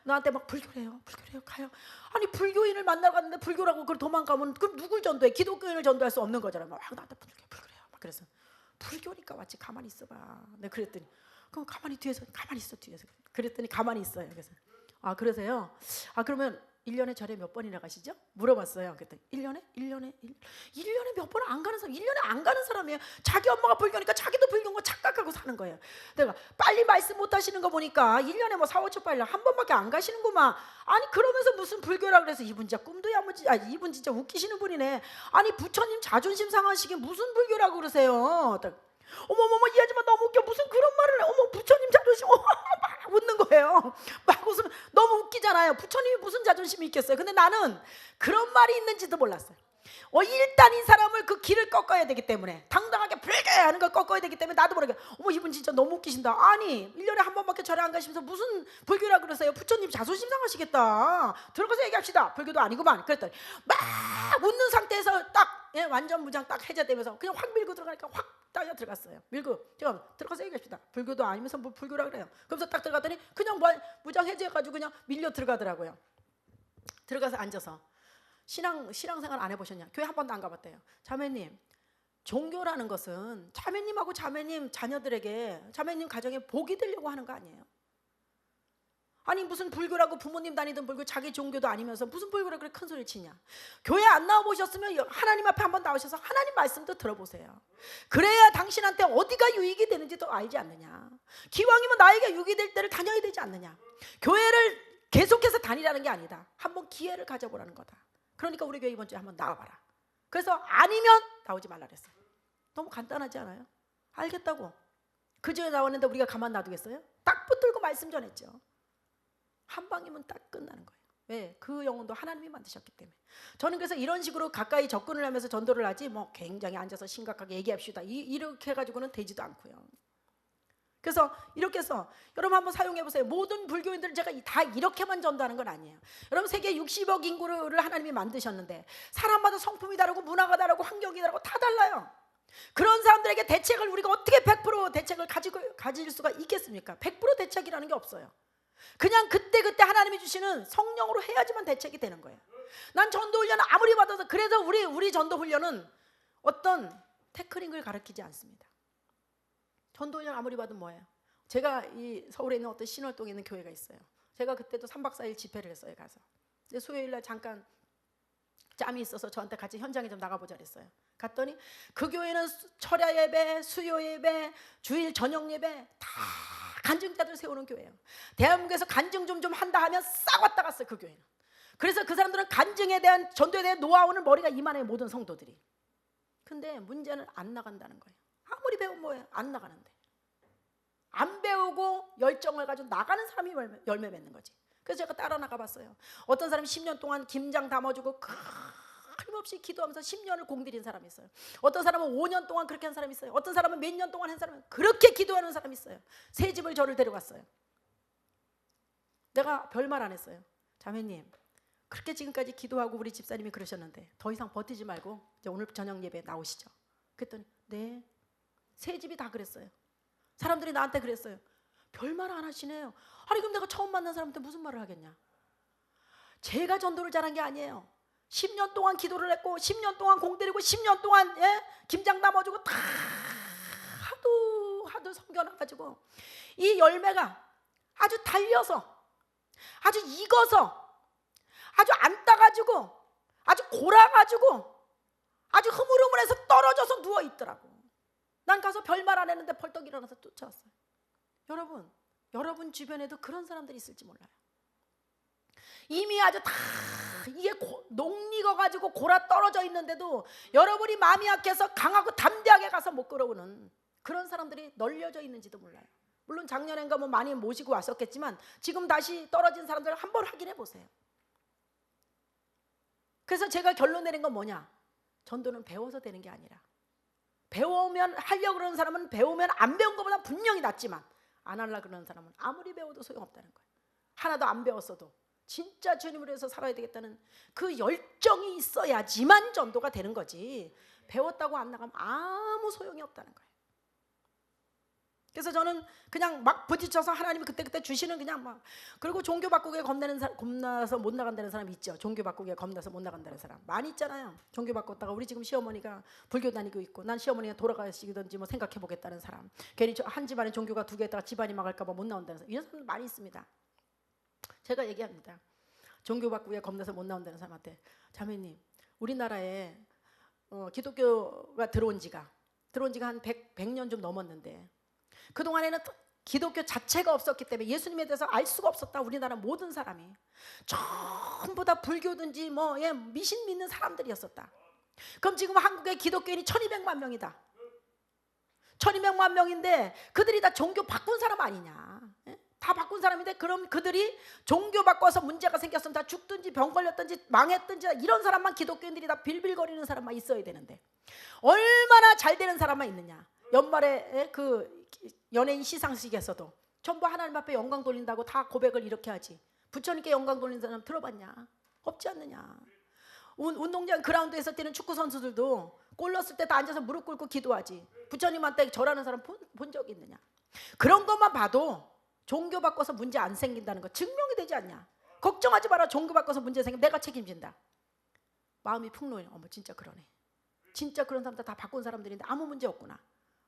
나한테 막 불교래요. 가요. 아니 불교인을 만나러 갔는데 불교라고 그걸 도망가면 그럼 누굴 전도해? 기독교인을 전도할 수 없는 거잖아요. 막 나한테 불교래요. 막 그래서 불교니까 왔지 가만히 있어봐. 내가 그랬더니 그럼 가만히 뒤에서 그랬더니 가만히 있어요. 그래서 그러세요? 그러면 1년에 절에 몇 번이나 가시죠? 물어봤어요. 그랬더니 1년에 몇 번 안 가는 사람 1년에 안 가는 사람이에요. 자기 엄마가 불교니까 자기도 불교인 거 착각하고 사는 거예요. 내가 빨리 말씀 못 하시는 거 보니까 1년에 뭐 4, 5초 빨리 한 번밖에 안 가시는구만. 아니 그러면서 무슨 불교라 그래서 이분 진짜 꿈도 야무지 이분 진짜 웃기시는 분이네. 아니 부처님 자존심 상하시게 무슨 불교라고 그러세요? 어머머머 이 아줌마 너무 웃겨. 무슨 그런 말을 해. 어머 부처님 자존심 막 웃는 거예요. 막 웃으면 너무 웃기잖아요. 부처님이 무슨 자존심이 있겠어요. 근데 나는 그런 말이 있는지도 몰랐어요. 일단 이 사람을 그 길을 꺾어야 되기 때문에 당당하게 불교야 하는 걸 꺾어야 되기 때문에 나도 모르게 어머 이분 진짜 너무 웃기신다. 아니 1년에 한 번밖에 절에 안 가시면서 무슨 불교라 그러세요. 부처님 자존심 상하시겠다. 들어가서 얘기합시다. 불교도 아니구만. 그랬더니 막 웃는 상태에서 딱 완전 무장 딱 해제되면서 그냥 확 밀고 들어가니까 확 따져 들어갔어요. 밀고 제가 들어가서 얘기합시다. 불교도 아니면서 뭐 불교라 그래요. 그러면서 딱 들어갔더니 그냥 무장 해제해가지고 그냥 밀려 들어가더라고요. 들어가서 앉아서 신앙생활 안 해보셨냐? 교회 한 번도 안 가봤대요. 자매님 종교라는 것은 자매님하고 자매님 자녀들에게 자매님 가정에 복이 되려고 하는 거 아니에요? 아니 무슨 불교라고 부모님 다니던 불교 자기 종교도 아니면서 무슨 불교라고 그렇게 큰 소리를 치냐. 교회 안 나와보셨으면 하나님 앞에 한번 나오셔서 하나님 말씀도 들어보세요. 그래야 당신한테 어디가 유익이 되는지도 알지 않느냐. 기왕이면 나에게 유익이 될 때를 다녀야 되지 않느냐. 교회를 계속해서 다니라는 게 아니다. 한번 기회를 가져보라는 거다. 그러니까 우리 교회 이번 주에 한번 나와봐라. 그래서 아니면 나오지 말라 그랬어요. 너무 간단하지 않아요? 알겠다고. 그 주에 나왔는데 우리가 가만 놔두겠어요? 딱 붙들고 말씀 전했죠. 한 방이면 딱 끝나는 거예요. 왜? 그 영혼도 하나님이 만드셨기 때문에. 저는 그래서 이런 식으로 가까이 접근을 하면서 전도를 하지 뭐 굉장히 앉아서 심각하게 얘기합시다 이렇게 해가지고는 되지도 않고요. 그래서 이렇게 해서 여러분 한번 사용해 보세요. 모든 불교인들을 제가 다 이렇게만 전도하는 건 아니에요. 여러분 세계 60억 인구를 하나님이 만드셨는데 사람마다 성품이 다르고 문화가 다르고 환경이 다르고 다 달라요. 그런 사람들에게 대책을 우리가 어떻게 100% 대책을 가질 수가 있겠습니까? 100% 대책이라는 게 없어요. 그냥 그때그때 하나님이 주시는 성령으로 해야지만 대책이 되는 거예요. 난 전도훈련을 아무리 받아서 그래서 우리 전도훈련은 어떤 테크닉을 가르치지 않습니다. 전도훈련 아무리 받으면 뭐예요? 제가 이 서울에 있는 어떤 신월동에 있는 교회가 있어요. 제가 그때도 3박 4일 집회를 했어요. 가서. 근데 수요일날 잠깐 짬이 있어서 저한테 같이 현장에 좀 나가보자 그랬어요. 갔더니 그 교회는 철야 예배, 수요 예배, 주일 저녁 예배 다 간증자들 세우는 교회예요. 대한민국에서 간증 좀 한다 하면 싹 왔다 갔어요. 그 교회는. 그래서 그 사람들은 간증에 대한, 전도에 대한 노하우는 머리가 이만해요. 모든 성도들이. 근데 문제는 안 나간다는 거예요. 아무리 배우면 뭐예요? 안 나가는데. 안 배우고 열정을 가지고 나가는 사람이 열매 맺는 거지. 그래서 제가 따라 나가봤어요. 어떤 사람이 10년 동안 김장 담아주고 끊임없이 기도하면서 10년을 공들인 사람이 있어요. 어떤 사람은 5년 동안 그렇게 한 사람이 있어요. 어떤 사람은 몇 년 동안 한 사람이, 그렇게 기도하는 사람이 있어요. 새 집을 저를 데려갔어요. 내가 별말 안 했어요. 자매님, 그렇게 지금까지 기도하고 우리 집사님이 그러셨는데 더 이상 버티지 말고 이제 오늘 저녁 예배 나오시죠. 그랬더니 네, 새 집이 다 그랬어요. 사람들이 나한테 그랬어요. 별말 안 하시네요. 아니 그럼 내가 처음 만난 사람한테 무슨 말을 하겠냐. 제가 전도를 잘한 게 아니에요. 10년 동안 기도를 했고 10년 동안 공들이고 10년 동안 김장 담아주고 다 하도 섬겨놔가지고 이 열매가 아주 달려서, 아주 익어서, 아주 안 따가지고, 아주 골아가지고, 아주 흐물흐물해서 떨어져서 누워있더라고. 난 가서 별말 안 했는데 벌떡 일어나서 쫓아왔어요. 여러분 주변에도 그런 사람들이 있을지 몰라요. 이미 아주 다 이게 녹익어가지고 골아 떨어져 있는데도 여러분이 마음이 약해서 강하고 담대하게 가서 못 끌어오는 그런 사람들이 널려져 있는지도 몰라요. 물론 작년엔가 뭐 많이 모시고 왔었겠지만 지금 다시 떨어진 사람들 한번 확인해 보세요. 그래서 제가 결론 내린 건 뭐냐? 전도는 배워서 되는 게 아니라, 배우면 하려고 그러는 사람은 배우면 안 배운 것보다 분명히 낫지만 안 하려고 그러는 사람은 아무리 배워도 소용없다는 거예요. 하나도 안 배웠어도 진짜 주님을 위해서 살아야 되겠다는 그 열정이 있어야지만 전도가 되는 거지, 배웠다고 안 나가면 아무 소용이 없다는 거예요. 그래서 저는 그냥 막 부딪혀서 하나님이 그때그때 주시는 그냥 막, 그리고 종교 바꾸기에 겁나서 못 나간다는 사람 있죠. 종교 바꾸기에 겁나서 못 나간다는 사람 많이 있잖아요. 종교 바꿨다가 우리 지금 시어머니가 불교 다니고 있고 난 시어머니가 돌아가시든지 뭐 생각해 보겠다는 사람, 괜히 한 집안에 종교가 두 개다가 집안이 망할까 봐 못 나온다는 사람, 이런 사람 많이 있습니다. 제가 얘기합니다. 종교 바꾸기에 겁나서 못 나온다는 사람한테, 자매님, 우리나라에 기독교가 들어온 지가 한 100년 좀 넘었는데 그동안에는 기독교 자체가 없었기 때문에 예수님에 대해서 알 수가 없었다. 우리나라 모든 사람이 전부 다 불교든지 뭐 미신 믿는 사람들이었었다. 그럼 지금 한국의 기독교인이 1200만 명이다. 1200만 명인데 그들이 다 종교 바꾼 사람 아니냐. 다 바꾼 사람인데 그럼 그들이 종교 바꿔서 문제가 생겼으면 다 죽든지 병 걸렸든지 망했든지 이런 사람만, 기독교인들이 다 빌빌거리는 사람만 있어야 되는데 얼마나 잘 되는 사람만 있느냐. 연말에 그 연예인 시상식에서도 전부 하나님 앞에 영광 돌린다고 다 고백을 이렇게 하지. 부처님께 영광 돌리는 사람 들어봤냐? 없지 않느냐. 운동장 그라운드에서 뛰는 축구 선수들도 골 넣었을 때 다 앉아서 무릎 꿇고 기도하지. 부처님한테 절하는 사람 본 적이 있느냐. 그런 것만 봐도 종교 바꿔서 문제 안 생긴다는 거 증명이 되지 않냐. 걱정하지 마라. 종교 바꿔서 문제 생기면 내가 책임진다. 마음이 풍노해. 어머 진짜 그러네. 진짜 그런 사람들 다 바꾼 사람들인데 아무 문제 없구나.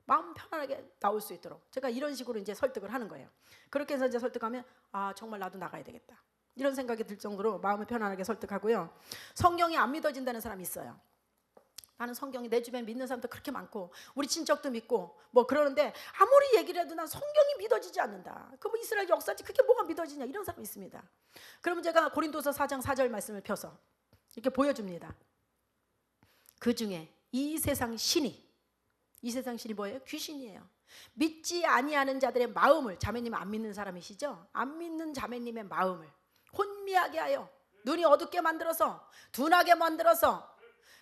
마음 편안하게 나올 수 있도록 제가 이런 식으로 이제 설득을 하는 거예요. 그렇게 해서 이제 설득하면 아 정말 나도 나가야 되겠다, 이런 생각이 들 정도로 마음을 편안하게 설득하고요. 성경이 안 믿어진다는 사람이 있어요. 나는 성경이 내 주변에 믿는 사람도 그렇게 많고 우리 친척도 믿고 뭐 그러는데 아무리 얘기를 해도 난 성경이 믿어지지 않는다. 그 뭐 이스라엘 역사지 그게 뭐가 믿어지냐, 이런 사람이 있습니다. 그러면 제가 고린도서 4장 4절 말씀을 펴서 이렇게 보여줍니다. 그 중에 이 세상 신이 뭐예요? 귀신이에요. 믿지 아니하는 자들의 마음을, 자매님 안 믿는 사람이시죠? 안 믿는 자매님의 마음을 혼미하게 하여 눈이 어둡게 만들어서 둔하게 만들어서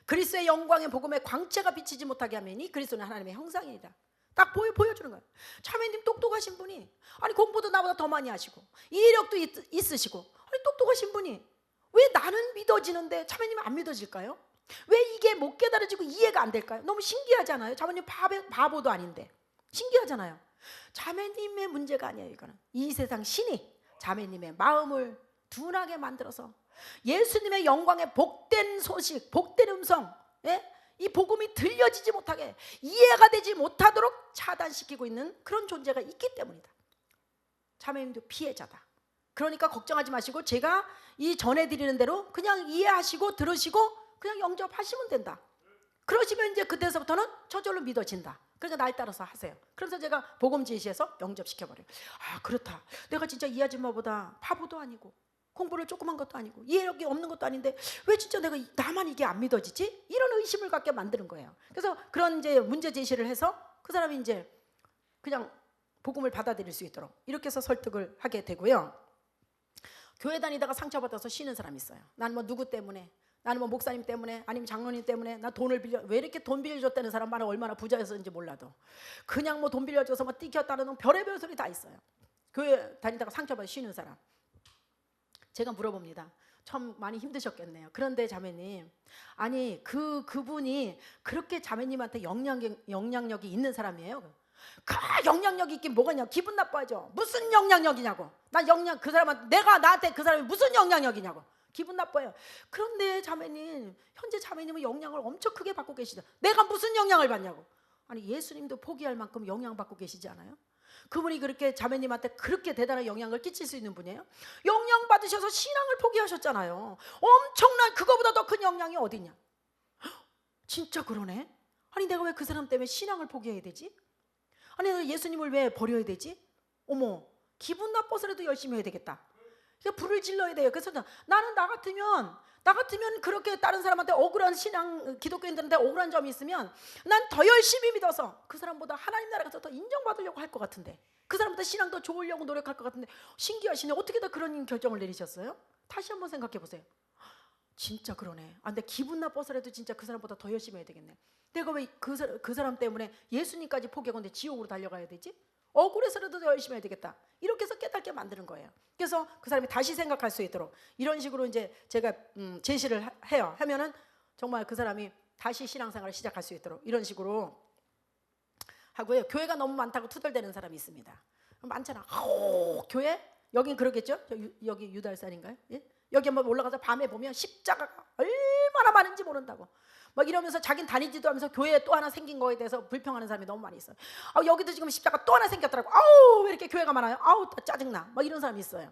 그리스도의 영광의 복음에 광채가 비치지 못하게 하면 이 그리스도는 하나님의 형상이다. 딱 보여주는 거예요. 자매님 똑똑하신 분이, 아니 공부도 나보다 더 많이 하시고 이해력도 있으시고, 아니 똑똑하신 분이 왜 나는 믿어지는데 자매님 안 믿어질까요? 왜 이게 못 깨달아지고 이해가 안 될까요? 너무 신기하잖아요. 자매님 바보도 아닌데 신기하잖아요. 자매님의 문제가 아니에요. 이거는 이 세상 신이 자매님의 마음을 둔하게 만들어서 예수님의 영광의 복된 소식, 복된 음성, 이 복음이 들려지지 못하게, 이해가 되지 못하도록 차단시키고 있는 그런 존재가 있기 때문이다. 자매님도 피해자다. 그러니까 걱정하지 마시고 제가 이 전해드리는 대로 그냥 이해하시고 들으시고 그냥 영접하시면 된다. 그러시면 이제 그때서부터는 저절로 믿어진다. 그러니까 날 따라서 하세요. 그래서 제가 복음 제시해서 영접시켜버려요. 아, 그렇다. 내가 진짜 이 아줌마보다 바보도 아니고 공부를 조그만 것도 아니고 이해력이 없는 것도 아닌데 왜 진짜 나만 이게 안 믿어지지? 이런 의심을 갖게 만드는 거예요. 그래서 그런 이제 문제 제시를 해서 그 사람이 이제 그냥 복음을 받아들일 수 있도록 이렇게 해서 설득을 하게 되고요. 교회 다니다가 상처받아서 쉬는 사람이 있어요. 나는 뭐 누구 때문에, 나는 뭐 목사님 때문에, 아니면 장로님 때문에 나 돈을 빌려, 왜 이렇게 돈 빌려줬다는 사람만 얼마나 부자였는지 몰라도 그냥 뭐 돈 빌려줘서 뭐 띠켰다는 별의별 소리 다 있어요. 교회 다니다가 상처받아 쉬는 사람. 제가 물어봅니다. 참 많이 힘드셨겠네요. 그런데 자매님, 아니 그분이 그렇게 자매님한테 영향력이 있는 사람이에요? 그 영향력이 있긴 뭐가 있냐? 기분 나빠하죠. 무슨 영향력이냐고. 나 그 사람한테, 내가 나한테 그 사람이 무슨 영향력이냐고. 기분 나빠요. 그런데 자매님, 현재 자매님은 영향을 엄청 크게 받고 계시죠. 내가 무슨 영향을 받냐고. 아니 예수님도 포기할 만큼 영향받고 계시지 않아요? 그분이 그렇게 자매님한테 그렇게 대단한 영향을 끼칠 수 있는 분이에요? 영향 받으셔서 신앙을 포기하셨잖아요. 엄청난 그거보다 더 큰 영향이 어디냐? 진짜 그러네. 아니 내가 왜 그 사람 때문에 신앙을 포기해야 되지? 아니 내가 예수님을 왜 버려야 되지? 어머, 기분 나빠서라도 열심히 해야 되겠다. 그러니까 불을 질러야 돼요. 그래서 나는 나 같으면 그렇게 다른 사람한테 억울한 신앙, 기독교인들한테 억울한 점이 있으면 난 더 열심히 믿어서 그 사람보다 하나님 나라 가서 더 인정받으려고 할 것 같은데, 그 사람보다 신앙 더 좋으려고 노력할 것 같은데, 신기하시네. 어떻게 다 그런 결정을 내리셨어요? 다시 한번 생각해 보세요. 진짜 그러네. 아, 근데 기분 나빠서라도 진짜 그 사람보다 더 열심히 해야 되겠네. 내가 왜 그 사람 때문에 예수님까지 포기하고 내 지옥으로 달려가야 되지? 억울해서라도 더 열심히 해야 되겠다. 이렇게 해서 깨닫게 만드는 거예요. 그래서 그 사람이 다시 생각할 수 있도록 이런 식으로 이제 제가 제시를 해요. 하면은 정말 그 사람이 다시 신앙생활을 시작할 수 있도록 이런 식으로 하고요. 교회가 너무 많다고 투덜대는 사람이 있습니다. 많잖아. 교회? 여긴 그러겠죠? 여기 유달산인가요? 예? 여기 한번 올라가서 밤에 보면 십자가가 얼마나 많은지 모른다고 막 이러면서 자긴 다니지도 하면서 교회에 또 하나 생긴 거에 대해서 불평하는 사람이 너무 많이 있어요. 여기도 지금 십자가 또 하나 생겼더라고. 아우, 왜 이렇게 교회가 많아요? 아우, 짜증나. 막 이런 사람이 있어요.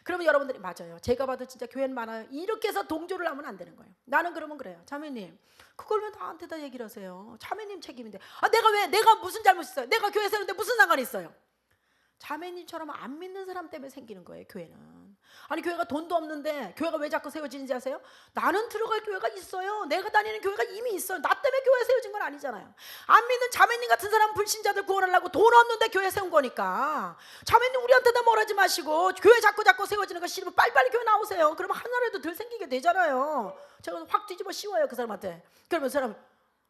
그러면 여러분들이 맞아요. 제가 봐도 진짜 교회는 많아요. 이렇게 해서 동조를 하면 안 되는 거예요. 나는 그러면 그래요. 자매님, 그걸 왜 나한테다 얘기를 하세요? 자매님 책임인데. 내가 무슨 잘못 있어요? 내가 교회 세우는데 무슨 상관이 있어요? 자매님처럼 안 믿는 사람 때문에 생기는 거예요. 교회는. 아니 교회가 돈도 없는데 교회가 왜 자꾸 세워지는지 아세요? 나는 들어갈 교회가 있어요. 내가 다니는 교회가 이미 있어요. 나 때문에 교회 세워진 건 아니잖아요. 안 믿는 자매님 같은 사람, 불신자들 구원하려고 돈 없는데 교회 세운 거니까. 자매님 우리한테다 뭐라지 마시고 교회 자꾸 세워지는 거 싫으면 빨리빨리 교회 나오세요. 그러면 하나라도 덜 생기게 되잖아요. 제가 확 뒤집어 씌워요 그 사람한테. 그러면 그 사람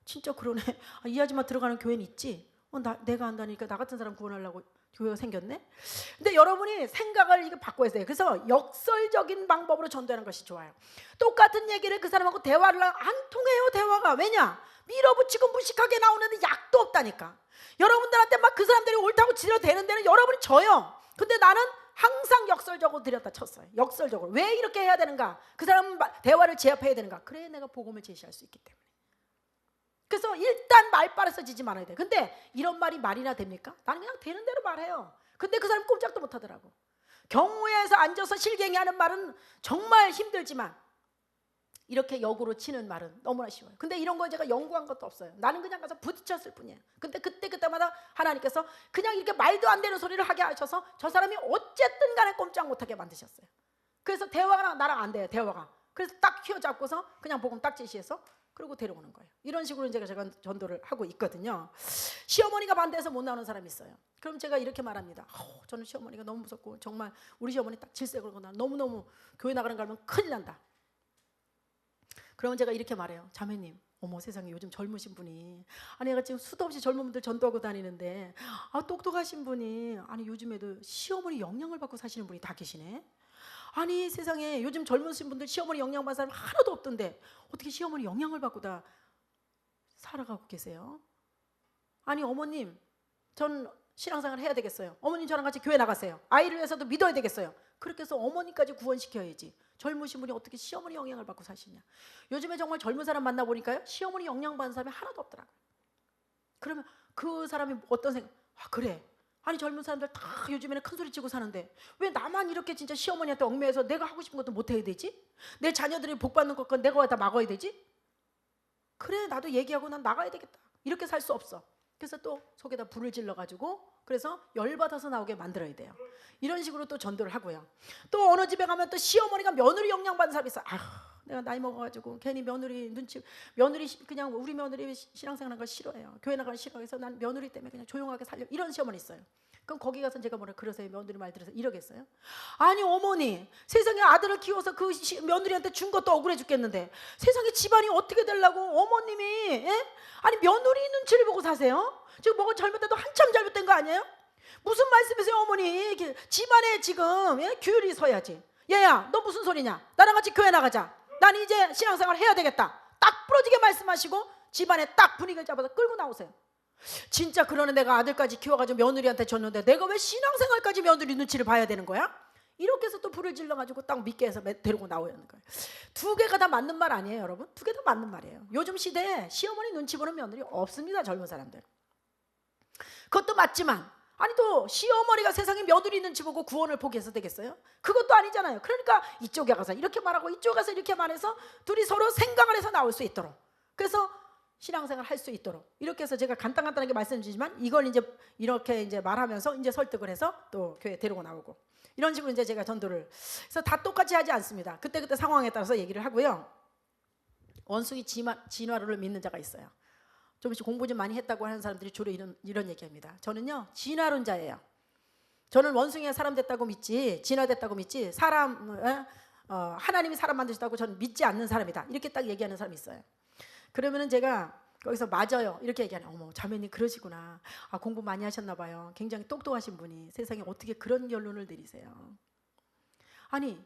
진짜 그러네. 이 아줌마 들어가는 교회는 있지. 내가 안 다니니까 나 같은 사람 구원하려고 교회가 생겼네. 근데 여러분이 생각을 이거 바꿔야 돼요. 그래서 역설적인 방법으로 전도하는 것이 좋아요. 똑같은 얘기를 그 사람하고 대화를 안 통해요. 대화가. 왜냐? 밀어붙이고 무식하게 나오는데 약도 없다니까. 여러분들한테 막 그 사람들이 옳다고 지어대는 데는 여러분이 져요. 근데 나는 항상 역설적으로 들였다 쳤어요. 역설적으로. 왜 이렇게 해야 되는가? 그 사람 대화를 제압해야 되는가? 그래야 내가 복음을 제시할 수 있기 때문에. 그래서 일단 말빨아서 지지 말아야 돼. 근데 이런 말이 말이나 됩니까? 나는 그냥 되는 대로 말해요. 근데 그 사람 꼼짝도 못 하더라고. 경우에서 앉아서 실갱이 하는 말은 정말 힘들지만 이렇게 역으로 치는 말은 너무나 쉬워요. 근데 이런 거 제가 연구한 것도 없어요. 나는 그냥 가서 부딪혔을 뿐이에요. 근데 그때마다 하나님께서 그냥 이렇게 말도 안 되는 소리를 하게 하셔서 저 사람이 어쨌든 간에 꼼짝 못하게 만드셨어요. 그래서 대화가 나랑 안 돼요. 대화가. 그래서 딱 휘어잡고서 그냥 복음 딱 제시해서 그리고 데려오는 거예요. 이런 식으로 이제 제가 전도를 하고 있거든요. 시어머니가 반대해서 못 나오는 사람이 있어요. 그럼 제가 이렇게 말합니다. 저는 시어머니가 너무 무섭고 정말 우리 시어머니 딱 질색 걸고 나 너무너무 교회 나가는 거 알면 큰일 난다. 그러면 제가 이렇게 말해요. 자매님, 어머 세상에 요즘 젊으신 분이, 아니 내가 지금 수도 없이 젊은 분들 전도하고 다니는데 똑똑하신 분이, 아니 요즘에도 시어머니 영향을 받고 사시는 분이 다 계시네. 아니 세상에 요즘 젊으신 분들 시어머니 영향받는 사람 하나도 없던데 어떻게 시어머니 영향을 받고 다 살아가고 계세요? 아니 어머님, 전 신앙생활 해야 되겠어요. 어머님 저랑 같이 교회 나가세요. 아이를 위해서도 믿어야 되겠어요. 그렇게 해서 어머니까지 구원시켜야지. 젊으신 분이 어떻게 시어머니 영향을 받고 사시냐. 요즘에 정말 젊은 사람 만나보니까요, 시어머니 영향받는 사람이 하나도 없더라고요. 그러면 그 사람이 어떤 생각? 그래, 아니 젊은 사람들 다 요즘에는 큰 소리 치고 사는데 왜 나만 이렇게 진짜 시어머니한테 얽매여서 내가 하고 싶은 것도 못 해야 되지? 내 자녀들이 복 받는 것건 내가 왜 다 막아야 되지? 그래 나도 얘기하고 난 나가야 되겠다. 이렇게 살 수 없어. 그래서 또 속에다 불을 질러가지고 그래서 열받아서 나오게 만들어야 돼요. 이런 식으로 또 전도를 하고요. 또 어느 집에 가면 또 시어머니가 며느리 영향받는 사람이 있어. 아휴 내가 나이 먹어가지고 괜히 며느리 그냥 우리 며느리 신앙생활하는 걸 싫어해요. 교회 나가는 걸 싫어해서 난 며느리 때문에 그냥 조용하게 살려. 이런 시어머니 있어요. 그럼 거기 가서 제가 뭐라 그러세요? 며느리 말 들어서 이러겠어요? 아니 어머니 세상에 아들을 키워서 그 며느리한테 준 것도 억울해 죽겠는데 세상에 집안이 어떻게 되려고 어머님이 아니 며느리 눈치를 보고 사세요? 지금 뭐가 잘못돼도 한참 잘못된 거 아니에요? 무슨 말씀이세요 어머니? 집안에 지금 규율이 서야지. 얘야 너 무슨 소리냐? 나랑 같이 교회 나가자. 난 이제 신앙생활 해야 되겠다. 딱 부러지게 말씀하시고 집안에 딱 분위기를 잡아서 끌고 나오세요. 진짜 그러는 내가 아들까지 키워가지고 며느리한테 줬는데 내가 왜 신앙생활까지 며느리 눈치를 봐야 되는 거야? 이렇게 해서 또 불을 질러가지고 딱 믿게 해서 데리고 나오는 거예요. 두 개가 다 맞는 말 아니에요 여러분? 두 개 다 맞는 말이에요. 요즘 시대에 시어머니 눈치 보는 며느리 없습니다. 젊은 사람들. 그것도 맞지만 아니 또 시어머니가 세상에 며느리 눈치 보고 구원을 포기해서 되겠어요? 그것도 아니잖아요. 그러니까 이쪽에 가서 이렇게 말하고 이쪽에 가서 이렇게 말해서 둘이 서로 생각을 해서 나올 수 있도록 그래서 신앙생활 할 수 있도록 이렇게 해서 제가 간단하게 말씀드리지만 이걸 이제 이렇게 이제 말하면서 이제 설득을 해서 또 교회 데리고 나오고 이런 식으로 이제 제가 전도를 그래서 다 똑같이 하지 않습니다. 그때 상황에 따라서 얘기를 하고요. 원숭이 진화론을 믿는 자가 있어요. 조금씩 공부 좀 많이 했다고 하는 사람들이 주로 이런 얘기합니다. 저는요 진화론자예요. 저는 원숭이가 사람 됐다고 믿지 진화됐다고 믿지 하나님이 사람 만드셨다고 저는 믿지 않는 사람이다. 이렇게 딱 얘기하는 사람이 있어요. 그러면은 제가 거기서 맞아요 이렇게 얘기하네. 어머 자매님 그러시구나. 아 공부 많이 하셨나 봐요. 굉장히 똑똑하신 분이 세상에 어떻게 그런 결론을 내리세요? 아니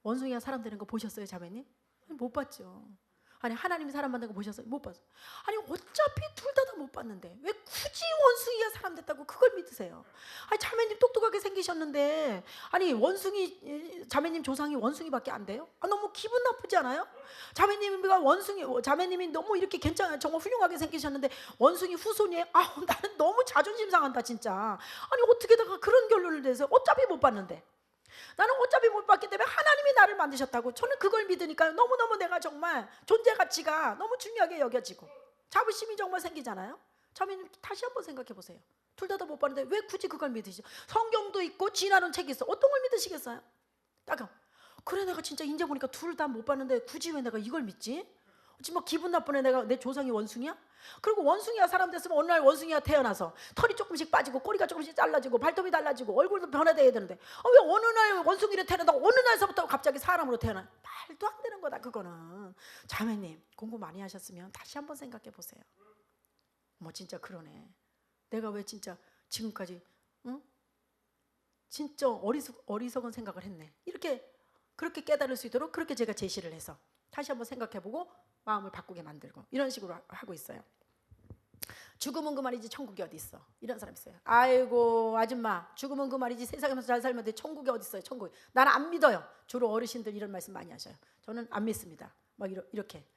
원숭이가 사람 되는 거 보셨어요 자매님? 못 봤죠. 아니 하나님이 사람 만든 거 보셨어요? 못 봤어요. 아니 어차피 둘 다 못 봤는데 왜 굳이 원숭이가 사람 됐다고 그걸 믿으세요? 아니 자매님 똑똑하게 생기셨는데 아니 원숭이 자매님 조상이 원숭이밖에 안 돼요? 아, 너무 기분 나쁘지 않아요? 자매님이 너무 이렇게 괜찮아요. 정말 훌륭하게 생기셨는데 원숭이 후손이에요? 아 나는 너무 자존심 상한다 진짜. 아니 어떻게다가 그런 결론을 내서 어차피 못 봤는데 나는 어차피 못 봤기 때문에 하나님이 나를 만드셨다고 저는 그걸 믿으니까 너무너무 내가 정말 존재 가치가 너무 중요하게 여겨지고 자부심이 정말 생기잖아요. 자매님 다시 한번 생각해 보세요. 둘 다 못 봤는데 왜 굳이 그걸 믿으시죠? 성경도 있고 진화론 책이 있어. 어떤 걸 믿으시겠어요? 그래 내가 진짜 이제 보니까 둘 다 못 봤는데 굳이 왜 내가 이걸 믿지? 지금 뭐 기분 나쁘네. 내가 내 조상이 원숭이야? 그리고 원숭이가 사람 됐으면 어느 날 원숭이가 태어나서 털이 조금씩 빠지고 꼬리가 조금씩 잘라지고 발톱이 달라지고 얼굴도 변화돼야 되는데 왜 어느 날 원숭이로 태어나다가 어느 날서부터 갑자기 사람으로 태어나? 말도 안 되는 거다 그거는. 자매님 공부 많이 하셨으면 다시 한번 생각해 보세요. 뭐 진짜 그러네. 내가 왜 진짜 지금까지 진짜 어리석은 생각을 했네. 그렇게 깨달을 수 있도록 그렇게 제가 제시를 해서 다시 한번 생각해보고 마음을 바꾸게 만들고 이런 식으로 하고 있어요. 죽음은 그 말이지 천국이 어디 있어? 이런 사람 있어요. 아이고 아줌마 죽음은 그 말이지 세상에서 잘 살면 돼. 천국이 어디 있어요? 천국이. 나는 안 믿어요. 주로 어르신들 이런 말씀 많이 하셔요. 저는 안 믿습니다. 막 이렇게.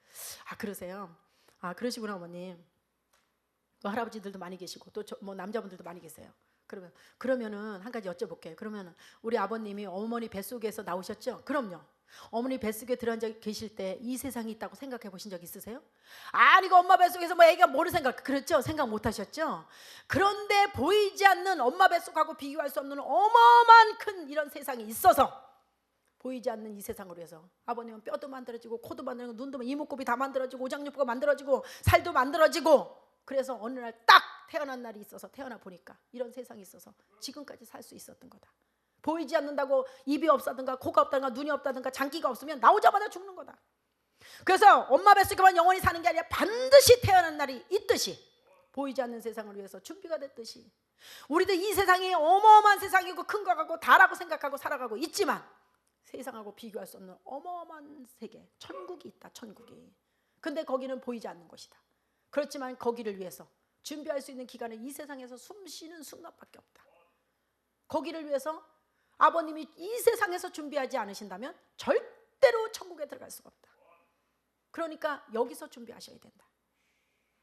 아 그러세요? 아 그러시구나 어머님. 또 할아버지들도 많이 계시고 또 뭐 남자분들도 많이 계세요. 그러면은 한 가지 여쭤볼게요. 그러면은 우리 아버님이 어머니 뱃속에서 나오셨죠? 그럼요. 어머니 뱃속에 들어앉아 계실 때 이 세상이 있다고 생각해 보신 적 있으세요? 아니 그 엄마 뱃속에서 뭐 애기가 뭐를 그렇죠? 생각 못 하셨죠? 그런데 보이지 않는 엄마 뱃속하고 비교할 수 없는 어마어마한 큰 이런 세상이 있어서 보이지 않는 이 세상으로 해서 아버님은 뼈도 만들어지고 코도 만들어지고 눈도 이목구비 다 만들어지고 오장육부가 만들어지고 살도 만들어지고 그래서 어느 날 딱 태어난 날이 있어서 태어나 보니까 이런 세상이 있어서 지금까지 살 수 있었던 거다. 보이지 않는다고 입이 없다든가 코가 없다든가 눈이 없다든가 장기가 없으면 나오자마자 죽는 거다. 그래서 엄마 뱃속에만 영원히 사는 게 아니라 반드시 태어난 날이 있듯이 보이지 않는 세상을 위해서 준비가 됐듯이 우리도 이 세상이 어마어마한 세상이고 큰 거라고 다라고 생각하고 살아가고 있지만 세상하고 비교할 수 없는 어마어마한 세계 천국이 있다. 천국이. 근데 거기는 보이지 않는 것이다. 그렇지만 거기를 위해서 준비할 수 있는 기간은 이 세상에서 숨 쉬는 순간밖에 없다. 거기를 위해서 아버님이 이 세상에서 준비하지 않으신다면 절대로 천국에 들어갈 수가 없다. 그러니까 여기서 준비하셔야 된다.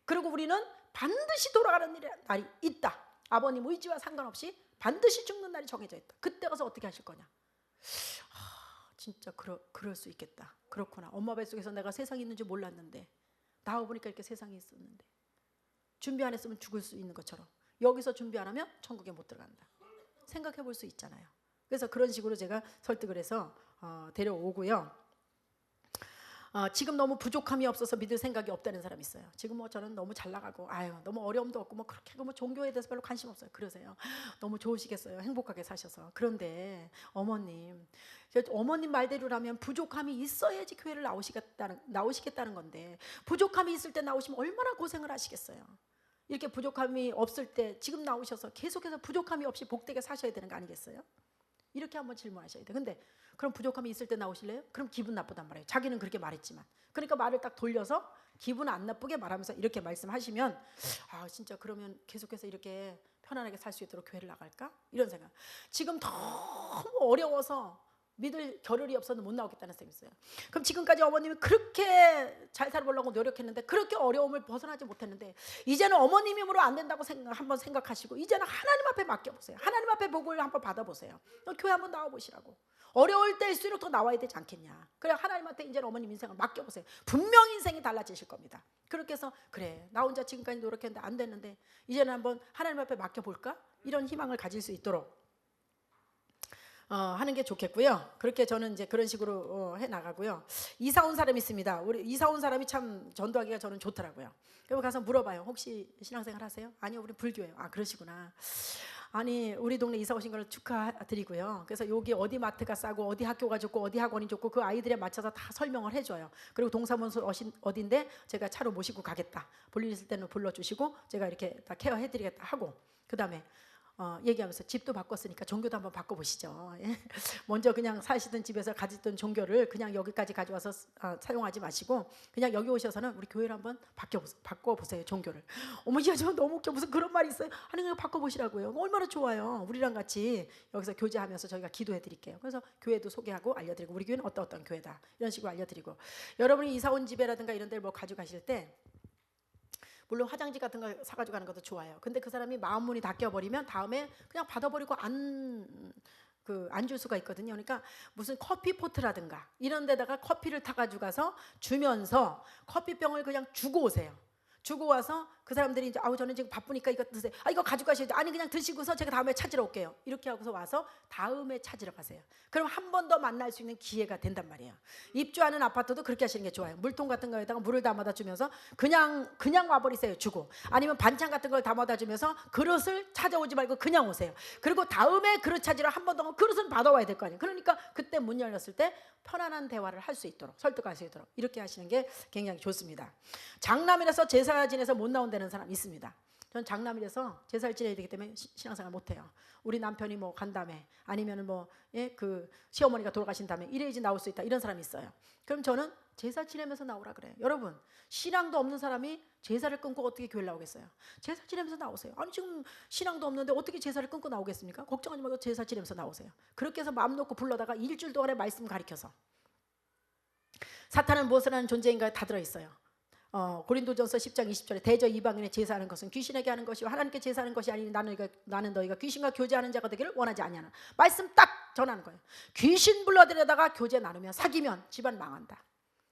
그리고 우리는 반드시 돌아가는 날이 있다. 아버님 의지와 상관없이 반드시 죽는 날이 정해져 있다. 그때 가서 어떻게 하실 거냐? 진짜 그럴 수 있겠다. 그렇구나. 엄마 뱃속에서 내가 세상이 있는 줄 몰랐는데 나와보니까 이렇게 세상에 있었는데, 준비 안 했으면 죽을 수 있는 것처럼 여기서 준비 안 하면 천국에 못 들어간다. 생각해 볼 수 있잖아요. 그래서 그런 식으로 제가 설득을 해서 데려오고요. 지금 너무 부족함이 없어서 믿을 생각이 없다는 사람이 있어요. 지금 뭐 저는 너무 잘 나가고 너무 어려움도 없고 뭐 그렇게 뭐 종교에 대해서 별로 관심 없어요. 그러세요. 너무 좋으시겠어요. 행복하게 사셔서. 그런데 어머님 말대로라면 부족함이 있어야지 교회를 나오시겠다는 건데, 부족함이 있을 때 나오시면 얼마나 고생을 하시겠어요. 이렇게 부족함이 없을 때 지금 나오셔서 계속해서 부족함이 없이 복되게 사셔야 되는 거 아니겠어요? 이렇게 한번 질문하셔야 돼요. 근데 그럼 부족함이 있을 때 나오실래요? 그럼 기분 나쁘단 말이에요. 자기는 그렇게 말했지만. 그러니까 말을 딱 돌려서 기분 안 나쁘게 말하면서 이렇게 말씀하시면, 진짜 그러면 계속해서 이렇게 편안하게 살 수 있도록 교회를 나갈까? 이런 생각. 지금 너무 어려워서 믿을 겨를이 없어서 못 나오겠다는 셈이 있어요. 그럼 지금까지 어머님이 그렇게 잘 살아보려고 노력했는데, 그렇게 어려움을 벗어나지 못했는데, 이제는 어머님 힘으로 안 된다고 한번 생각하시고 이제는 하나님 앞에 맡겨보세요. 하나님 앞에 복을 한번 받아보세요. 교회 한번 나와보시라고. 어려울 때일수록 더 나와야 되지 않겠냐. 그래, 하나님한테 이제는 어머님 인생을 맡겨보세요. 분명히 인생이 달라지실 겁니다. 그렇게 해서 그래, 나 혼자 지금까지 노력했는데 안 됐는데 이제는 한번 하나님 앞에 맡겨볼까? 이런 희망을 가질 수 있도록 하는 게 좋겠고요. 그렇게 저는 이제 그런 식으로 해 나가고요. 이사 온 사람이 있습니다. 우리 이사 온 사람이 참 전도하기가 저는 좋더라고요. 그리고 가서 물어봐요. 혹시 신앙생활 하세요? 아니요, 우리 불교예요. 그러시구나. 아니, 우리 동네 이사 오신 걸 축하드리고요. 그래서 여기 어디 마트가 싸고 어디 학교가 좋고 어디 학원이 좋고 그 아이들에 맞춰서 다 설명을 해줘요. 그리고 동사무소 어딘데 제가 차로 모시고 가겠다. 볼 일 있을 때는 불러주시고 제가 이렇게 다 케어해드리겠다 하고, 그 다음에 얘기하면서 집도 바꿨으니까 종교도 한번 바꿔보시죠. 먼저 그냥 사시던 집에서 가지던 종교를 그냥 여기까지 가져와서 사용하지 마시고 그냥 여기 오셔서는 우리 교회를 한번 바꿔보세요, 종교를. 어머, 야, 저 너무 웃겨. 무슨 그런 말이 있어요? 아니, 그냥 바꿔보시라고요. 얼마나 좋아요. 우리랑 같이 여기서 교제하면서 저희가 기도해드릴게요. 그래서 교회도 소개하고 알려드리고, 우리 교회는 어떤 교회다 이런 식으로 알려드리고, 여러분이 이사 온 집에라든가 이런 데를 뭐 가져가실 때 물론 화장지 같은 거 사가지고 가는 것도 좋아요. 근데 그 사람이 마음 문이 닫혀버리면 다음에 그냥 받아버리고 안 줄 수가 있거든요. 그러니까 무슨 커피 포트라든가 이런 데다가 커피를 타가지고 가서 주면서 커피병을 그냥 주고 오세요. 주고 와서 그 사람들이 이제 저는 지금 바쁘니까 이거 드세요. 이거 가지고 가셔야 돼. 아니, 그냥 드시고서 제가 다음에 찾으러 올게요. 이렇게 하고서 와서 다음에 찾으러 가세요. 그럼 한 번 더 만날 수 있는 기회가 된단 말이에요. 입주하는 아파트도 그렇게 하시는 게 좋아요. 물통 같은 거에다가 물을 담아다 주면서 그냥 와버리세요. 주고. 아니면 반찬 같은 걸 담아다 주면서 그릇을 찾아오지 말고 그냥 오세요. 그리고 다음에 그릇 찾으러 한 번 더 그릇은 받아와야 될 거 아니에요. 그러니까 그때 문 열렸을 때 편안한 대화를 할 수 있도록, 설득할 수 있도록 이렇게 하시는 게 굉장히 좋습니다. 장남이라서 제사 지내서 못 나온다는 사람 있습니다. 전 장남이라서 제사를 지내야 되기 때문에 신앙생활 못해요. 우리 남편이 뭐 간다음에 아니면 그 시어머니가 돌아가신 다음에 이래야지 나올 수 있다, 이런 사람이 있어요. 그럼 저는 제사 지내면서 나오라 그래요. 여러분, 신앙도 없는 사람이 제사를 끊고 어떻게 교회를 나오겠어요? 제사 지내면서 나오세요. 아니, 지금 신앙도 없는데 어떻게 제사를 끊고 나오겠습니까? 걱정하지 말고 제사 지내면서 나오세요. 그렇게 해서 마음 놓고 불러다가 일주일 동안의 말씀 가르쳐서, 사탄은 무엇을 하는 존재인가 다 들어있어요. 고린도전서 10장 20절에 대저 이방인의 제사하는 것은 귀신에게 하는 것이요 하나님께 제사하는 것이 아니니 나는 너희가 귀신과 교제하는 자가 되기를 원하지 아니하나. 말씀 딱 전하는 거예요. 귀신 불러들여다가 교제 나누면, 사귀면 집안 망한다.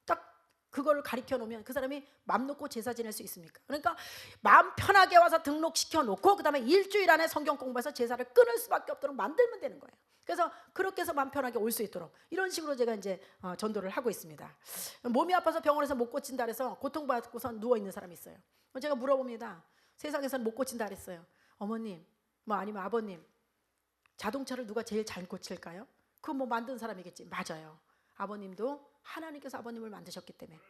딱 그거를 가르쳐 놓으면 그 사람이 맘 놓고 제사 지낼 수 있습니까? 그러니까 마음 편하게 와서 등록시켜 놓고 그 다음에 일주일 안에 성경 공부해서 제사를 끊을 수밖에 없도록 만들면 되는 거예요. 그래서 그렇게 해서 마음 편하게 올 수 있도록 이런 식으로 제가 이제 전도를 하고 있습니다. 몸이 아파서 병원에서 못 고친다 그래서 고통받고서 누워 있는 사람이 있어요. 제가 물어봅니다. 세상에서는 못 고친다 그랬어요. 어머님, 아니면 아버님, 자동차를 누가 제일 잘 고칠까요? 그거 뭐 만든 사람이겠지. 맞아요. 아버님도 하나님께서 아버님을 만드셨기 때문에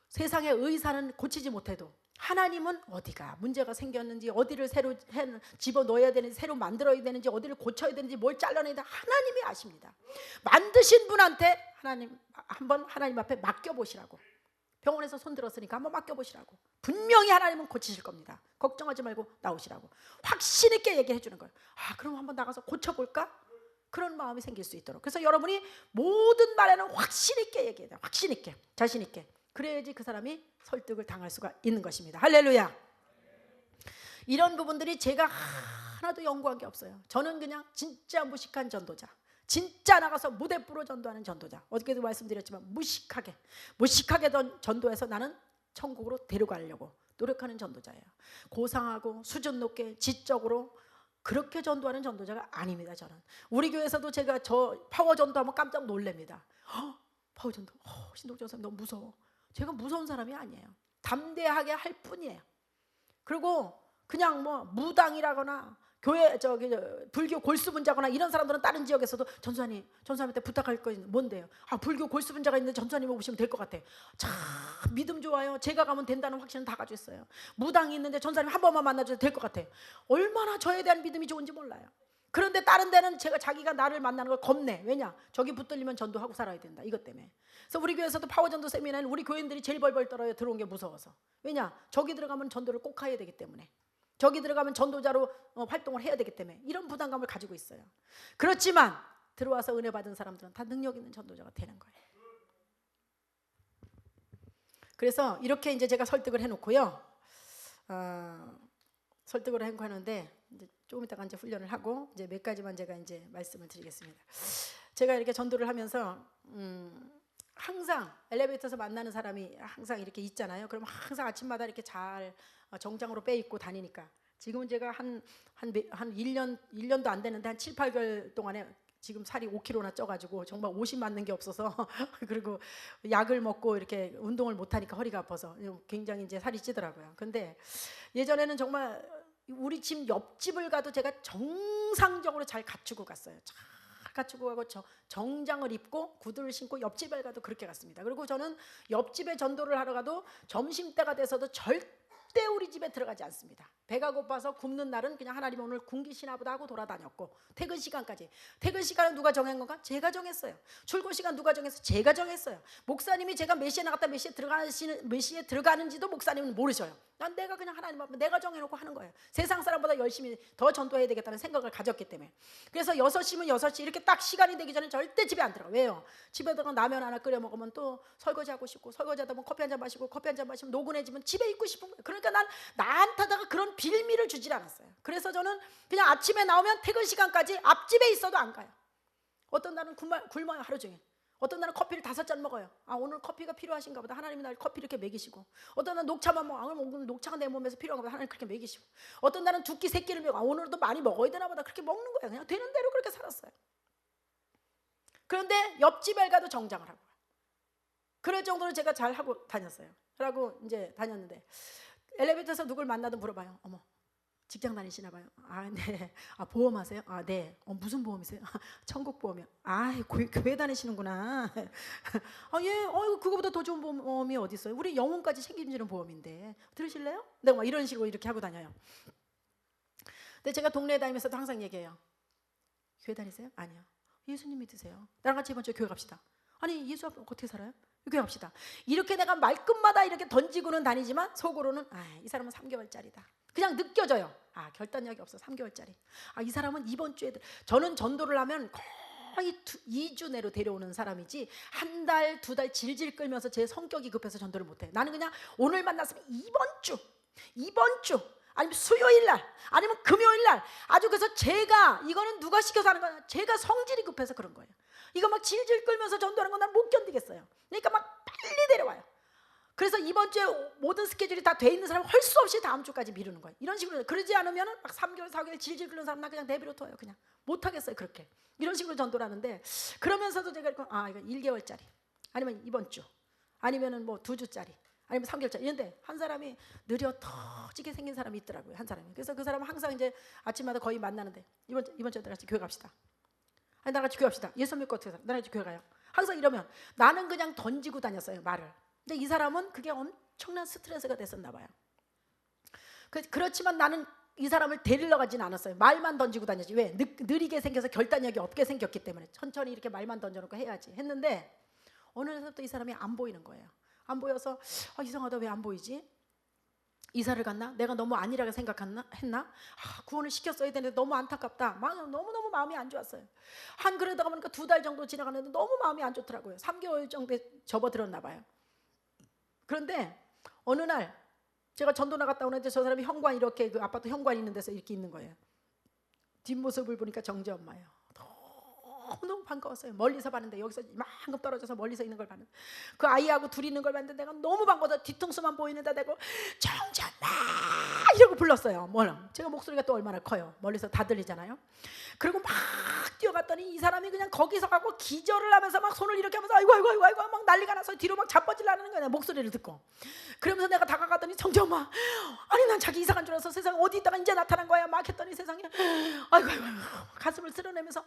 세상의 의사는 고치지 못해도 하나님은 어디가 문제가 생겼는지, 어디를 새로 집어넣어야 되는지, 새로 만들어야 되는지, 어디를 고쳐야 되는지, 뭘 잘라내야 되는지 하나님이 아십니다. 만드신 분한테 한번 하나님 앞에 맡겨보시라고. 병원에서 손 들었으니까 한번 맡겨보시라고. 분명히 하나님은 고치실 겁니다. 걱정하지 말고 나오시라고 확신 있게 얘기해 주는 거예요. 그럼 한번 나가서 고쳐볼까? 그런 마음이 생길 수 있도록. 그래서 여러분이 모든 말에는 확신 있게 얘기해야 돼요. 확신 있게, 자신 있게. 그래야지 그 사람이 설득을 당할 수가 있는 것입니다. 할렐루야. 이런 부분들이 제가 하나도 연구한 게 없어요. 저는 그냥 진짜 무식한 전도자, 진짜 나가서 무대부로 전도하는 전도자. 어저께도 말씀드렸지만 무식하게 전도해서 나는 천국으로 데려가려고 노력하는 전도자예요. 고상하고 수준 높게 지적으로 그렇게 전도하는 전도자가 아닙니다. 저는 우리 교회에서도 제가 저 파워 전도하면 깜짝 놀랍니다. 파워 전도, 신동정 선생님 너무 무서워. 제가 무서운 사람이 아니에요. 담대하게 할 뿐이에요. 그리고 그냥 뭐 무당이라거나 교회 불교 골수분자거나 이런 사람들은 다른 지역에서도 전수사님한테 부탁할 거 뭔데요? 불교 골수분자가 있는데 전수사님 오시면 될 것 같아. 참 믿음 좋아요. 제가 가면 된다는 확신은 다 가지고 있어요. 무당이 있는데 전수사님 한 번만 만나줘도 될 것 같아. 얼마나 저에 대한 믿음이 좋은지 몰라요. 그런데 다른 데는 자기가 나를 만나는 걸 겁내. 왜냐? 저기 붙들리면 전도하고 살아야 된다. 이것 때문에. 그래서 우리 교회에서도 파워전도 세미나는 우리 교인들이 제일 벌벌 떨어요. 들어온 게 무서워서. 왜냐? 저기 들어가면 전도를 꼭 해야 되기 때문에. 저기 들어가면 전도자로 활동을 해야 되기 때문에 이런 부담감을 가지고 있어요. 그렇지만 들어와서 은혜 받은 사람들은 다 능력 있는 전도자가 되는 거예요. 그래서 이렇게 이제 제가 설득을 해놓고요. 설득을 하는데 이제 조금 이따가 이제 훈련을 하고 이제 몇 가지만 제가 이제 말씀을 드리겠습니다. 제가 이렇게 전도를 하면서 항상 엘리베이터에서 만나는 사람이 항상 이렇게 있잖아요. 그럼 항상 아침마다 이렇게 잘 정장으로 빼 입고 다니니까 지금은 제가 한 1년도 안 되는데 한 7, 8개월 동안에 지금 살이 5kg나 쪄가지고 정말 옷이 맞는 게 없어서 그리고 약을 먹고 이렇게 운동을 못하니까 허리가 아파서 굉장히 이제 살이 찌더라고요. 근데 예전에는 정말 우리 집 옆집을 가도 제가 정상적으로 잘 갖추고 갔어요. 잘 갖추고 가고 정장을 입고 구두를 신고 옆집에 가도 그렇게 갔습니다. 그리고 저는 옆집에 전도를 하러 가도 점심때가 돼서도 절대 우리 집에 들어가지 않습니다. 배가 고파서 굶는 날은 그냥 하나님 오늘 굶기시나 보다 하고 돌아다녔고 퇴근 시간까지. 퇴근 시간은 누가 정한 건가? 제가 정했어요. 출근 시간 누가 정했어요? 제가 정했어요. 목사님이 제가 몇 시에 나갔다 몇 시에 들어가는지도 목사님은 모르셔요. 난 내가 그냥 하나님 앞에 내가 정해놓고 하는 거예요. 세상 사람보다 열심히 더 전도해야 되겠다는 생각을 가졌기 때문에. 그래서 6시면 6시 이렇게 딱 시간이 되기 전에 절대 집에 안 들어가. 왜요? 집에 들어가 라면 하나 끓여 먹으면 또 설거지하고 싶고 설거지하다 보면 커피 한 잔 마시고 커피 한 잔 마시면 노곤해지면 집에 있고 싶은 거예요. 그러니까 난 나한테다가 그런 빌미를 주질 않았어요. 그래서 저는 그냥 아침에 나오면 퇴근 시간까지 앞집에 있어도 안 가요. 어떤 날은 굶어요 하루 종일. 어떤 날은 커피를 5잔 먹어요. 오늘 커피가 필요하신가 보다. 하나님이 날 커피 이렇게 먹이시고. 어떤 날은 녹차만 먹어. 오늘 녹차가 내 몸에서 필요한가 보다. 하나님 그렇게 먹이시고. 어떤 날은 2끼 3끼를 먹어. 오늘도 많이 먹어야 되나 보다. 그렇게 먹는 거예요. 그냥 되는 대로 그렇게 살았어요. 그런데 옆집에 가도 정장을 하고. 그럴 정도로 제가 잘 하고 다녔어요. 그러고 이제 다녔는데 엘리베이터에서 누굴 만나도 물어봐요. 어머, 직장 다니시나 봐요. 네. 보험하세요? 네. 무슨 보험이세요? 천국보험이요. 교회 다니시는구나. 예. 그거보다 더 좋은 보험이 어디 있어요? 우리 영혼까지 책임지는 보험인데 들으실래요? 내가 막 이런 식으로 이렇게 하고 다녀요. 근데 제가 동네에 다니면서도 항상 얘기해요. 교회 다니세요? 아니요. 예수님 믿으세요. 나랑 같이 이번 주에 교회 갑시다. 예수 앞에 어떻게 살아요? 교회 갑시다. 이렇게 내가 말끝마다 이렇게 던지고는 다니지만 속으로는 이 사람은 3개월짜리다. 그냥 느껴져요. 결단력이 없어. 3개월짜리. 이 사람은 이번 주에 저는 전도를 하면 거의 2주 내로 데려오는 사람이지 한 달, 2달 질질 끌면서 제 성격이 급해서 전도를 못해. 나는 그냥 오늘 만났으면 이번 주 아니면 수요일 날 아니면 금요일 날 아주 그래서 제가 이거는 누가 시켜서 하는 거야? 제가 성질이 급해서 그런 거예요. 이거 막 질질 끌면서 전도하는 건 난 못 견디겠어요. 그러니까 막 빨리 데려와요. 그래서 이번 주에 모든 스케줄이 다 돼 있는 사람은 할 수 없이 다음 주까지 미루는 거예요. 이런 식으로. 그러지 않으면 막 3개월 4개월 질질 끓는 사람 나 그냥 내버려 둬요. 그냥 못하겠어요. 그렇게 이런 식으로 전도를 하는데 그러면서도 제가 이거 1개월짜리 아니면 이번 주 아니면은 뭐 2주짜리 아니면 3개월짜리 이런데 한 사람이 느려 터지게 생긴 사람이 있더라고요. 한 사람이. 그래서 그 사람은 항상 이제 아침마다 거의 만나는데 이번 주에 같이 교회 갑시다. 나랑 같이 교회 갑시다. 예수 믿고 어떻게 살아? 나랑 같이 교회 가요. 항상 이러면 나는 그냥 던지고 다녔어요. 말을. 근데 이 사람은 그게 엄청난 스트레스가 됐었나 봐요. 그렇지만 나는 이 사람을 데리러 가지는 않았어요. 말만 던지고 다녔지. 왜? 느리게 생겨서 결단력이 없게 생겼기 때문에 천천히 이렇게 말만 던져놓고 해야지 했는데 어느 날부터 이 사람이 안 보이는 거예요. 안 보여서 이상하다. 왜 안 보이지? 이사를 갔나? 내가 너무 안일하게 했나? 구원을 시켰어야 되는데 너무 안타깝다. 너무너무 마음이 안 좋았어요. 그러다가 보니까 2달 정도 지나가는데 너무 마음이 안 좋더라고요. 3개월 정도에 접어들었나 봐요. 그런데 어느 날 제가 전도 나갔다 오는데 저 사람이 현관 이렇게 그 아파트 현관 있는 데서 이렇게 있는 거예요. 뒷모습을 보니까 정재 엄마예요. 너무 너무너무 반가웠어요. 멀리서 봤는데, 여기서 이만큼 떨어져서 멀리서 있는 걸 봤는데, 그 아이하고 둘이 있는 걸 봤는데 내가 너무 반가워서 뒤통수만 보이는데 내가 정전아 이러고 불렀어요. 뭐라? 제가 목소리가 또 얼마나 커요. 멀리서 다 들리잖아요. 그리고 막 뛰어갔더니 이 사람이 그냥 거기서 가고 기절을 하면서 막 손을 이렇게 하면서 아이고 아이고 아이고 아이고 막 난리가 나서 뒤로 막 자빠지려는 거야. 목소리를 듣고. 그러면서 내가 다가갔더니 정정아, 아니 난 자기 이사 간 줄 알았어. 세상에 어디 있다가 이제 나타난 거야. 막 했더니 세상에 아이고 아이고 가슴을 쓸어내면서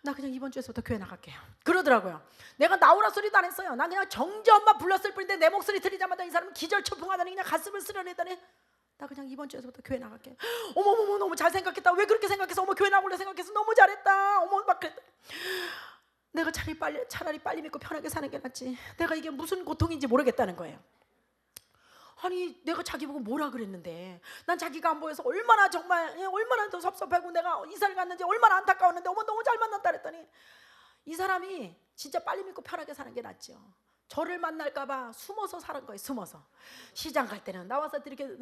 나 그냥 이번 주에서부터 교회 나갈게요 그러더라고요. 내가 나오라 소리도 안 했어요. 난 그냥 정정엄마 불렀을 뿐인데 내 목소리 들리자마자 이 사람은 기절초풍하더니 그냥 가슴을 쓸어내더니 나 그냥 이번 주에서부터 교회 나갈게. 어머머머 너무 잘 생각했다. 왜 그렇게 생각해서 어머 교회 나올래 생각해서 너무 잘했다. 어머 막 그랬다. 내가 차라리 빨리 믿고 편하게 사는 게 낫지. 내가 이게 무슨 고통인지 모르겠다는 거예요. 아니 내가 자기 보고 뭐라 그랬는데, 난 자기가 안 보여서 얼마나 정말 얼마나 더 섭섭하고 내가 이사를 갔는지 얼마나 안타까웠는데 어머 너무 잘 만났다 그랬더니 이 사람이 진짜 빨리 믿고 편하게 사는 게 낫죠. 저를 만날까봐 숨어서 사는 거예요. 숨어서 시장 갈 때는 나와서 이렇게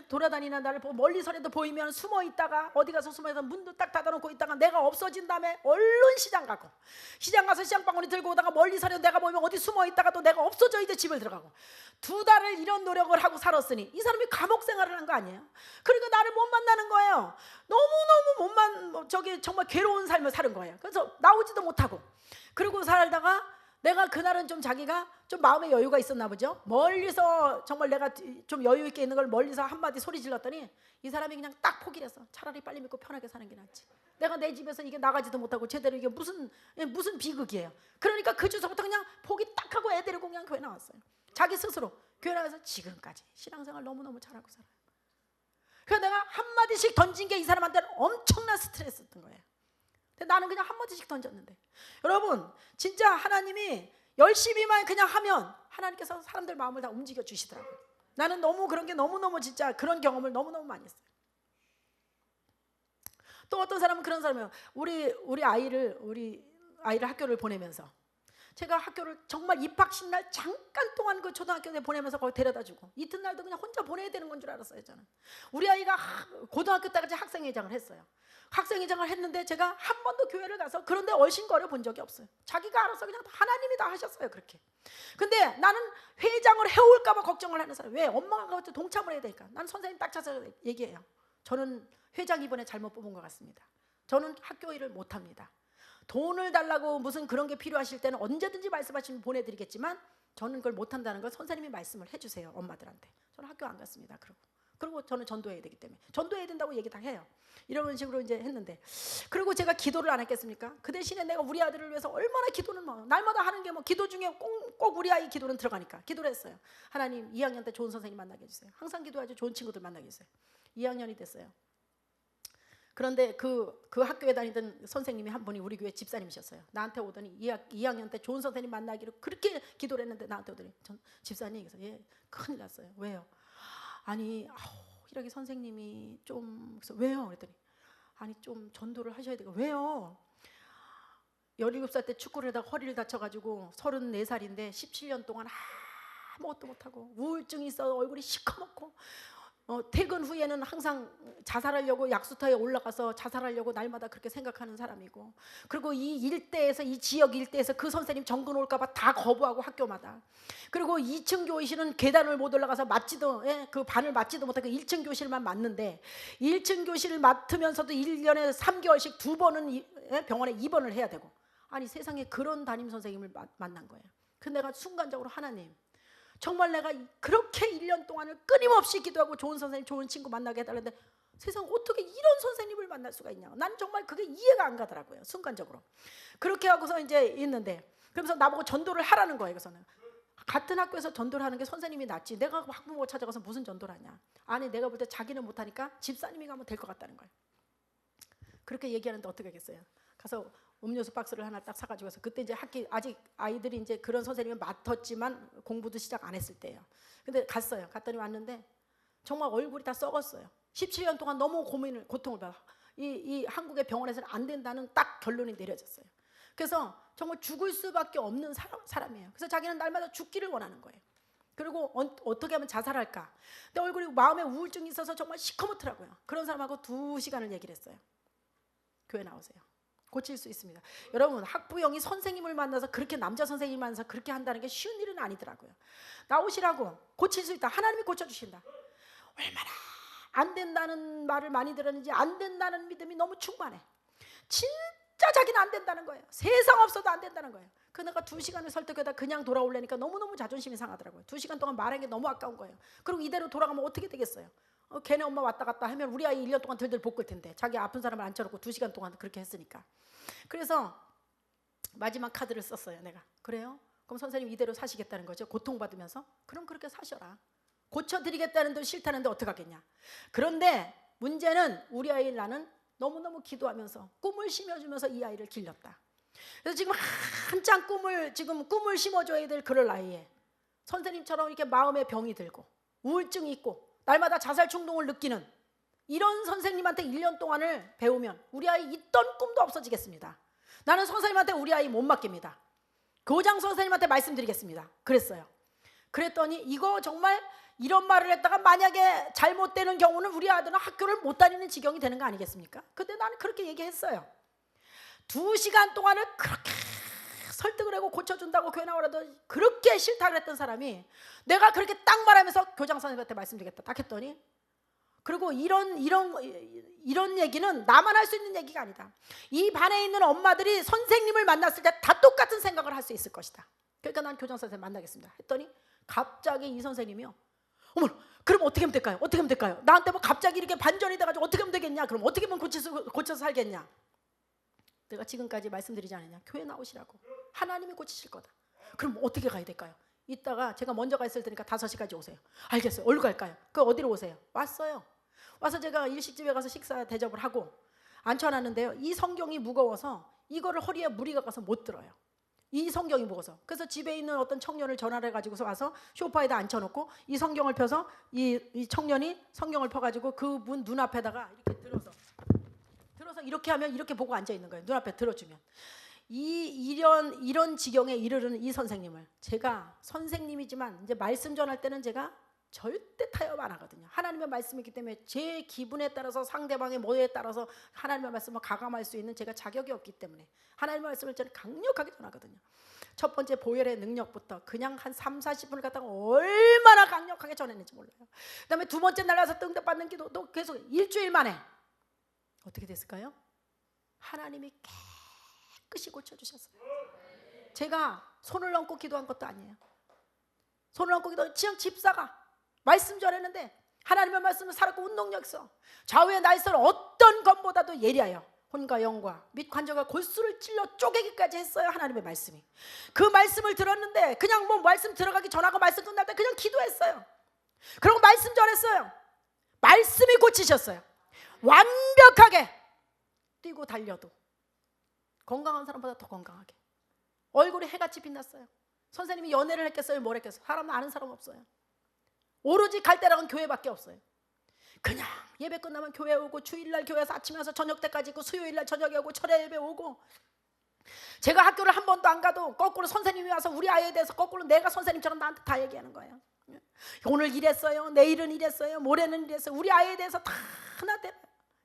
돌아다니는 나를 보고 멀리서라도 보이면 숨어 있다가 어디 가서 숨어서 문도 딱 닫아놓고 있다가 내가 없어진 다음에 얼른 시장 가고, 시장 가서 시장바구니 들고 오다가 멀리서라도 내가 보이면 어디 숨어 있다가 또 내가 없어져 이제 집을 들어가고 2달을 이런 노력을 하고 살았으니 이 사람이 감옥 생활을 한 거 아니에요? 그러니까 나를 못 만나는 거예요. 너무너무 저기 정말 괴로운 삶을 사는 거예요. 그래서 나오지도 못하고 그러고 살다가 내가 그날은 좀 자기가 좀 마음의 여유가 있었나 보죠. 멀리서 정말 내가 좀 여유 있게 있는 걸 멀리서 한마디 소리 질렀더니 이 사람이 그냥 딱 포기를 했어. 차라리 빨리 믿고 편하게 사는 게 낫지. 내가 내 집에서 이게 나가지도 못하고 제대로 이게 무슨 비극이에요. 그러니까 그 주소부터 그냥 포기 딱 하고 애 데리고 그냥 교회 나왔어요. 자기 스스로 교회 나와서 지금까지 신앙생활 너무너무 잘하고 살아요. 그래서 내가 한마디씩 던진 게 이 사람한테는 엄청난 스트레스였던 거예요. 근데 나는 그냥 한마디씩 던졌는데, 여러분 진짜 하나님이 열심히만 그냥 하면 하나님께서 사람들 마음을 다 움직여 주시더라고요. 나는 너무 그런 게 너무너무 진짜 그런 경험을 너무너무 많이 했어요. 또 어떤 사람은 그런 사람이에요. 우리 아이를 학교를 보내면서 제가 학교를 정말 입학식 날 잠깐 동안 그 초등학교에 보내면서 거기 데려다주고 이튿날도 그냥 혼자 보내야 되는 건 줄 알았어요. 저는 우리 아이가 고등학교 때까지 학생회장을 했어요. 학생회장을 했는데 제가 한 번도 교회를 가서 그런데 얼씬거려 본 적이 없어요. 자기가 알아서 그냥 하나님이 다 하셨어요. 그렇게. 근데 나는 회장을 해올까 봐 걱정을 하는 사람. 왜? 엄마가 그것도 동참을 해야 되니까. 난 선생님 딱 찾아서 얘기해요. 저는 회장 이번에 잘못 뽑은 것 같습니다. 저는 학교 일을 못합니다. 돈을 달라고 무슨 그런 게 필요하실 때는 언제든지 말씀하시면 보내드리겠지만 저는 그걸 못한다는 걸 선생님이 말씀을 해주세요. 엄마들한테. 저는 학교 안 갔습니다. 그리고 저는 전도해야 되기 때문에 전도해야 된다고 얘기 다 해요. 이런 식으로 이제 했는데, 그리고 제가 기도를 안 했겠습니까? 그 대신에 내가 우리 아들을 위해서 얼마나 기도는 날마다 하는 게 기도 중에 꼭 우리 아이 기도는 들어가니까 기도를 했어요. 하나님 2학년 때 좋은 선생님 만나게 해주세요. 항상 기도하죠. 좋은 친구들 만나게 해주세요. 2학년이 됐어요. 그런데 그 학교에 다니던 선생님이 한 분이 우리 교회 집사님이셨어요. 나한테 오더니 2학년 때 좋은 선생님 만나기로 그렇게 기도를 했는데 나한테 오더니 집사님, 그래서 예, 큰일 났어요. 왜요? 아니 이렇게 선생님이 좀, 그래서 왜요? 그랬더니 아니 좀 전도를 하셔야 되고. 왜요? 17살 때 축구를 하다가 허리를 다쳐가지고 34살인데 17년 동안 아무것도 못하고 우울증이 있어 얼굴이 시커멓고 퇴근 후에는 항상 자살하려고 약수터에 올라가서 자살하려고 날마다 그렇게 생각하는 사람이고, 그리고 이 지역 일대에서 그 선생님 정근 올까 봐 다 거부하고 학교마다. 그리고 2층 교실은 계단을 못 올라가서 그 반을 맞지도 못하고 1층 교실만 맞는데 1층 교실을 맡으면서도 1년에 3개월씩 2번은 병원에 입원을 해야 되고. 아니 세상에 그런 담임 선생님을 만난 거예요. 그 내가 순간적으로 하나님, 정말 내가 그렇게 1년 동안을 끊임없이 기도하고 좋은 선생님, 좋은 친구 만나게 해달라는데 세상 어떻게 이런 선생님을 만날 수가 있냐. 난 정말 그게 이해가 안 가더라고요. 순간적으로. 그렇게 하고서 이제 있는데, 그러면서 나보고 전도를 하라는 거예요. 그래서는 같은 학교에서 전도를 하는 게 선생님이 낫지 내가 학부모 찾아가서 무슨 전도를 하냐. 아니 내가 볼 때 자기는 못하니까 집사님이 가면 될 것 같다는 거예요. 그렇게 얘기하는데 어떻게 하겠어요. 가서 음료수 박스를 하나 딱 사가지고 와서, 그때 이제 아직 아이들이 이제 그런 선생님을 맡았지만 공부도 시작 안 했을 때예요. 근데 갔어요. 갔더니 왔는데 정말 얼굴이 다 썩었어요. 17년 동안 너무 고통을 받아. 이 한국의 병원에서는 안 된다는 딱 결론이 내려졌어요. 그래서 정말 죽을 수밖에 없는 사람이에요. 그래서 자기는 날마다 죽기를 원하는 거예요. 그리고 어떻게 하면 자살할까. 근데 얼굴이 마음에 우울증이 있어서 정말 시커멓더라고요. 그런 사람하고 2시간을 얘기를 했어요. 교회 나오세요. 고칠 수 있습니다. 여러분, 학부형이 선생님을 만나서 그렇게 남자 선생님을 만나서 그렇게 한다는 게 쉬운 일은 아니더라고요. 나오시라고. 고칠 수 있다. 하나님이 고쳐주신다. 얼마나 안 된다는 말을 많이 들었는지 안 된다는 믿음이 너무 충만해. 진짜 자기는 안 된다는 거예요. 세상 없어도 안 된다는 거예요. 그 내가 2시간을 설득하다 그냥 돌아오려니까 너무너무 자존심이 상하더라고요. 2시간 동안 말한 게 너무 아까운 거예요. 그리고 이대로 돌아가면 어떻게 되겠어요? 걔네 엄마 왔다 갔다 하면 우리 아이 1년 동안 들들 볶을 텐데, 자기 아픈 사람을 앉혀놓고 2시간 동안 그렇게 했으니까. 그래서 마지막 카드를 썼어요. 내가. 그래요? 그럼 선생님 이대로 사시겠다는 거죠? 고통받으면서? 그럼 그렇게 사셔라. 고쳐드리겠다는데 싫다는데 어떡하겠냐. 그런데 문제는 우리 아이를 나는 너무너무 기도하면서 꿈을 심어주면서 이 아이를 길렀다. 그래서 지금 한창 꿈을 심어줘야 될 그럴 나이에 선생님처럼 이렇게 마음에 병이 들고 우울증이 있고 날마다 자살 충동을 느끼는 이런 선생님한테 1년 동안을 배우면 우리 아이 있던 꿈도 없어지겠습니다. 나는 선생님한테 우리 아이 못 맡깁니다. 교장 선생님한테 말씀드리겠습니다. 그랬어요. 그랬더니 이거 정말 이런 말을 했다가 만약에 잘못되는 경우는 우리 아들은 학교를 못 다니는 지경이 되는 거 아니겠습니까? 근데 나는 그렇게 얘기했어요. 2시간 동안을 그렇게 설득을 하고 고쳐준다고 교회 나오라도 그렇게 싫다 그랬던 사람이 내가 그렇게 딱 말하면서 교장 선생님한테 말씀드리겠다 딱 했더니, 그리고 이런 얘기는 나만 할 수 있는 얘기가 아니다. 이 반에 있는 엄마들이 선생님을 만났을 때 다 똑같은 생각을 할 수 있을 것이다. 그러니까 난 교장 선생님 만나겠습니다 했더니 갑자기 이 선생님이요, 어머, 그럼 어떻게 하면 될까요? 어떻게 하면 될까요? 나한테 뭐 갑자기 이렇게 반전이 돼가지고 어떻게 하면 되겠냐? 그럼 어떻게 하면 고쳐서 살겠냐? 내가 지금까지 말씀드리지 않았냐? 교회 나오시라고. 하나님이 고치실 거다. 그럼 어떻게 가야 될까요? 이따가 제가 먼저 가 있을 테니까 5시까지 오세요. 알겠어요. 어디로 갈까요? 그 어디로 오세요? 왔어요. 와서 제가 일식집에 가서 식사 대접을 하고 앉혀놨는데요. 이 성경이 무거워서 이거를 허리에 무리가 가서 못 들어요. 이 성경이 무거워서. 그래서 집에 있는 어떤 청년을 전화를 해가지고서 와서 소파에다 앉혀놓고 이 성경을 펴서 이 청년이 성경을 펴가지고 그 문 눈앞에다가 이렇게 들어서 이렇게 하면 이렇게 보고 앉아 있는 거예요. 눈앞에 들어주면. 이런 지경에 이르는 이 선생님을 제가 선생님이지만 이제 말씀 전할 때는 제가 절대 타협 안 하거든요. 하나님의 말씀이기 때문에 제 기분에 따라서 상대방의 뭐에 따라서 하나님의 말씀을 가감할 수 있는 제가 자격이 없기 때문에 하나님의 말씀을 저는 강력하게 전하거든요. 첫 번째 보혈의 능력부터 그냥 한 3-40분을 갖다가 얼마나 강력하게 전했는지 몰라요. 그 다음에 두 번째 날 가서 응답받는 기도도 계속 일주일 만에 어떻게 됐을까요? 하나님이 깨끗이 고쳐주셨어요. 제가 손을 얹고 기도한 것도 아니에요. 손을 얹고 기도, 그냥 집사가 말씀 전했는데 하나님의 말씀은 살았고 운동력 있어. 좌우의 날선 어떤 것보다도 예리하여 혼과 영과 및 관절과 골수를 찔러 쪼개기까지 했어요. 하나님의 말씀이. 그 말씀을 들었는데 그냥 뭐 말씀 들어가기 전하고 말씀 끝날 때 그냥 기도했어요. 그리고 말씀 전했어요. 말씀이 고치셨어요. 완벽하게 뛰고 달려도 건강한 사람보다 더 건강하게 얼굴이 해같이 빛났어요. 선생님이 연애를 했겠어요? 뭘 했겠어요? 사람은 아는 사람 없어요. 오로지 갈 때랑은 교회밖에 없어요. 그냥 예배 끝나면 교회 오고 주일날 교회에서 아침에 와서 저녁 때까지 있고 수요일날 저녁에 오고 철야 예배 오고, 제가 학교를 한 번도 안 가도 거꾸로 선생님이 와서 우리 아이에 대해서 거꾸로 내가 선생님처럼 나한테 다 얘기하는 거예요. 오늘 이랬어요, 내일은 이랬어요, 모레는 이랬어요. 우리 아이에 대해서 다 하나대로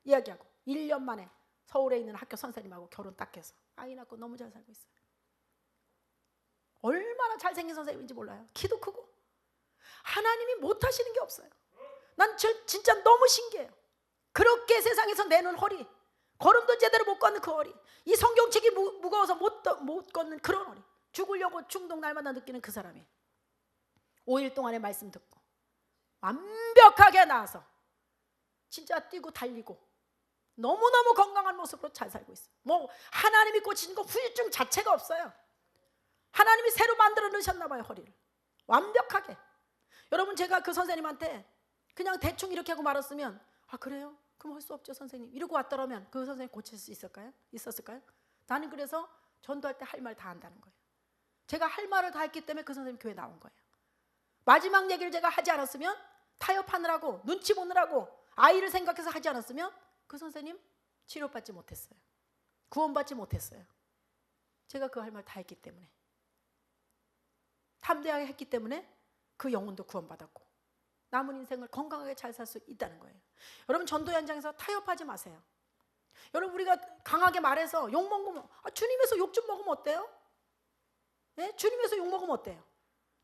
이야기하고 1년 만에 서울에 있는 학교 선생님하고 결혼 딱 해서 아이 낳고 너무 잘 살고 있어요. 얼마나 잘생긴 선생님인지 몰라요. 키도 크고. 하나님이 못하시는 게 없어요. 난 진짜 너무 신기해요. 그렇게 세상에서 내는 허리, 걸음도 제대로 못 걷는 그 허리, 이 성경책이 무거워서 못 걷는 그런 허리, 죽으려고 충동 날마다 느끼는 그 사람이 5일 동안의 말씀 듣고 완벽하게 나아서 진짜 뛰고 달리고 너무너무 건강한 모습으로 잘 살고 있어요. 뭐 하나님이 고치신 거 후유증 자체가 없어요. 하나님이 새로 만들어 놓으셨나 봐요. 허리를 완벽하게. 여러분, 제가 그 선생님한테 그냥 대충 이렇게 하고 말았으면 아 그래요? 그럼 할 수 없죠 선생님 이러고 왔더라면 그 선생님 고칠 수 있었을까요? 나는 그래서 전도할 때 할 말 다 한다는 거예요. 제가 할 말을 다 했기 때문에 그 선생님 교회 나온 거예요. 마지막 얘기를 제가 하지 않았으면, 타협하느라고 눈치 보느라고 아이를 생각해서 하지 않았으면 그 선생님 치료받지 못했어요. 구원받지 못했어요. 제가 그 할 말 다 했기 때문에, 담대하게 했기 때문에 그 영혼도 구원받았고 남은 인생을 건강하게 잘 살 수 있다는 거예요. 여러분, 전도 현장에서 타협하지 마세요. 여러분 우리가 강하게 말해서 욕 먹으면 주님에서 욕 좀 먹으면 어때요? 네? 주님에서 욕 먹으면 어때요?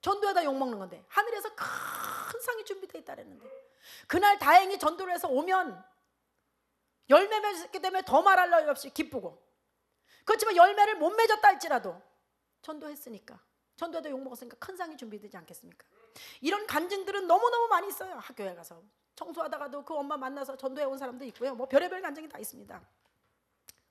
전도하다 욕 먹는 건데 하늘에서 큰 상이 준비되어 있다랬는데 그날 다행히 전도를 해서 오면 열매 맺었기 때문에 더 말할 나위 없이 기쁘고 그렇지만 열매를 못 맺었다 할지라도 전도했으니까 전도에도 욕 먹었으니까 큰 상이 준비되지 않겠습니까? 이런 간증들은 너무너무 많이 있어요. 학교에 가서 청소하다가도 그 엄마 만나서 전도해 온 사람도 있고요. 뭐 별의별 간증이 다 있습니다.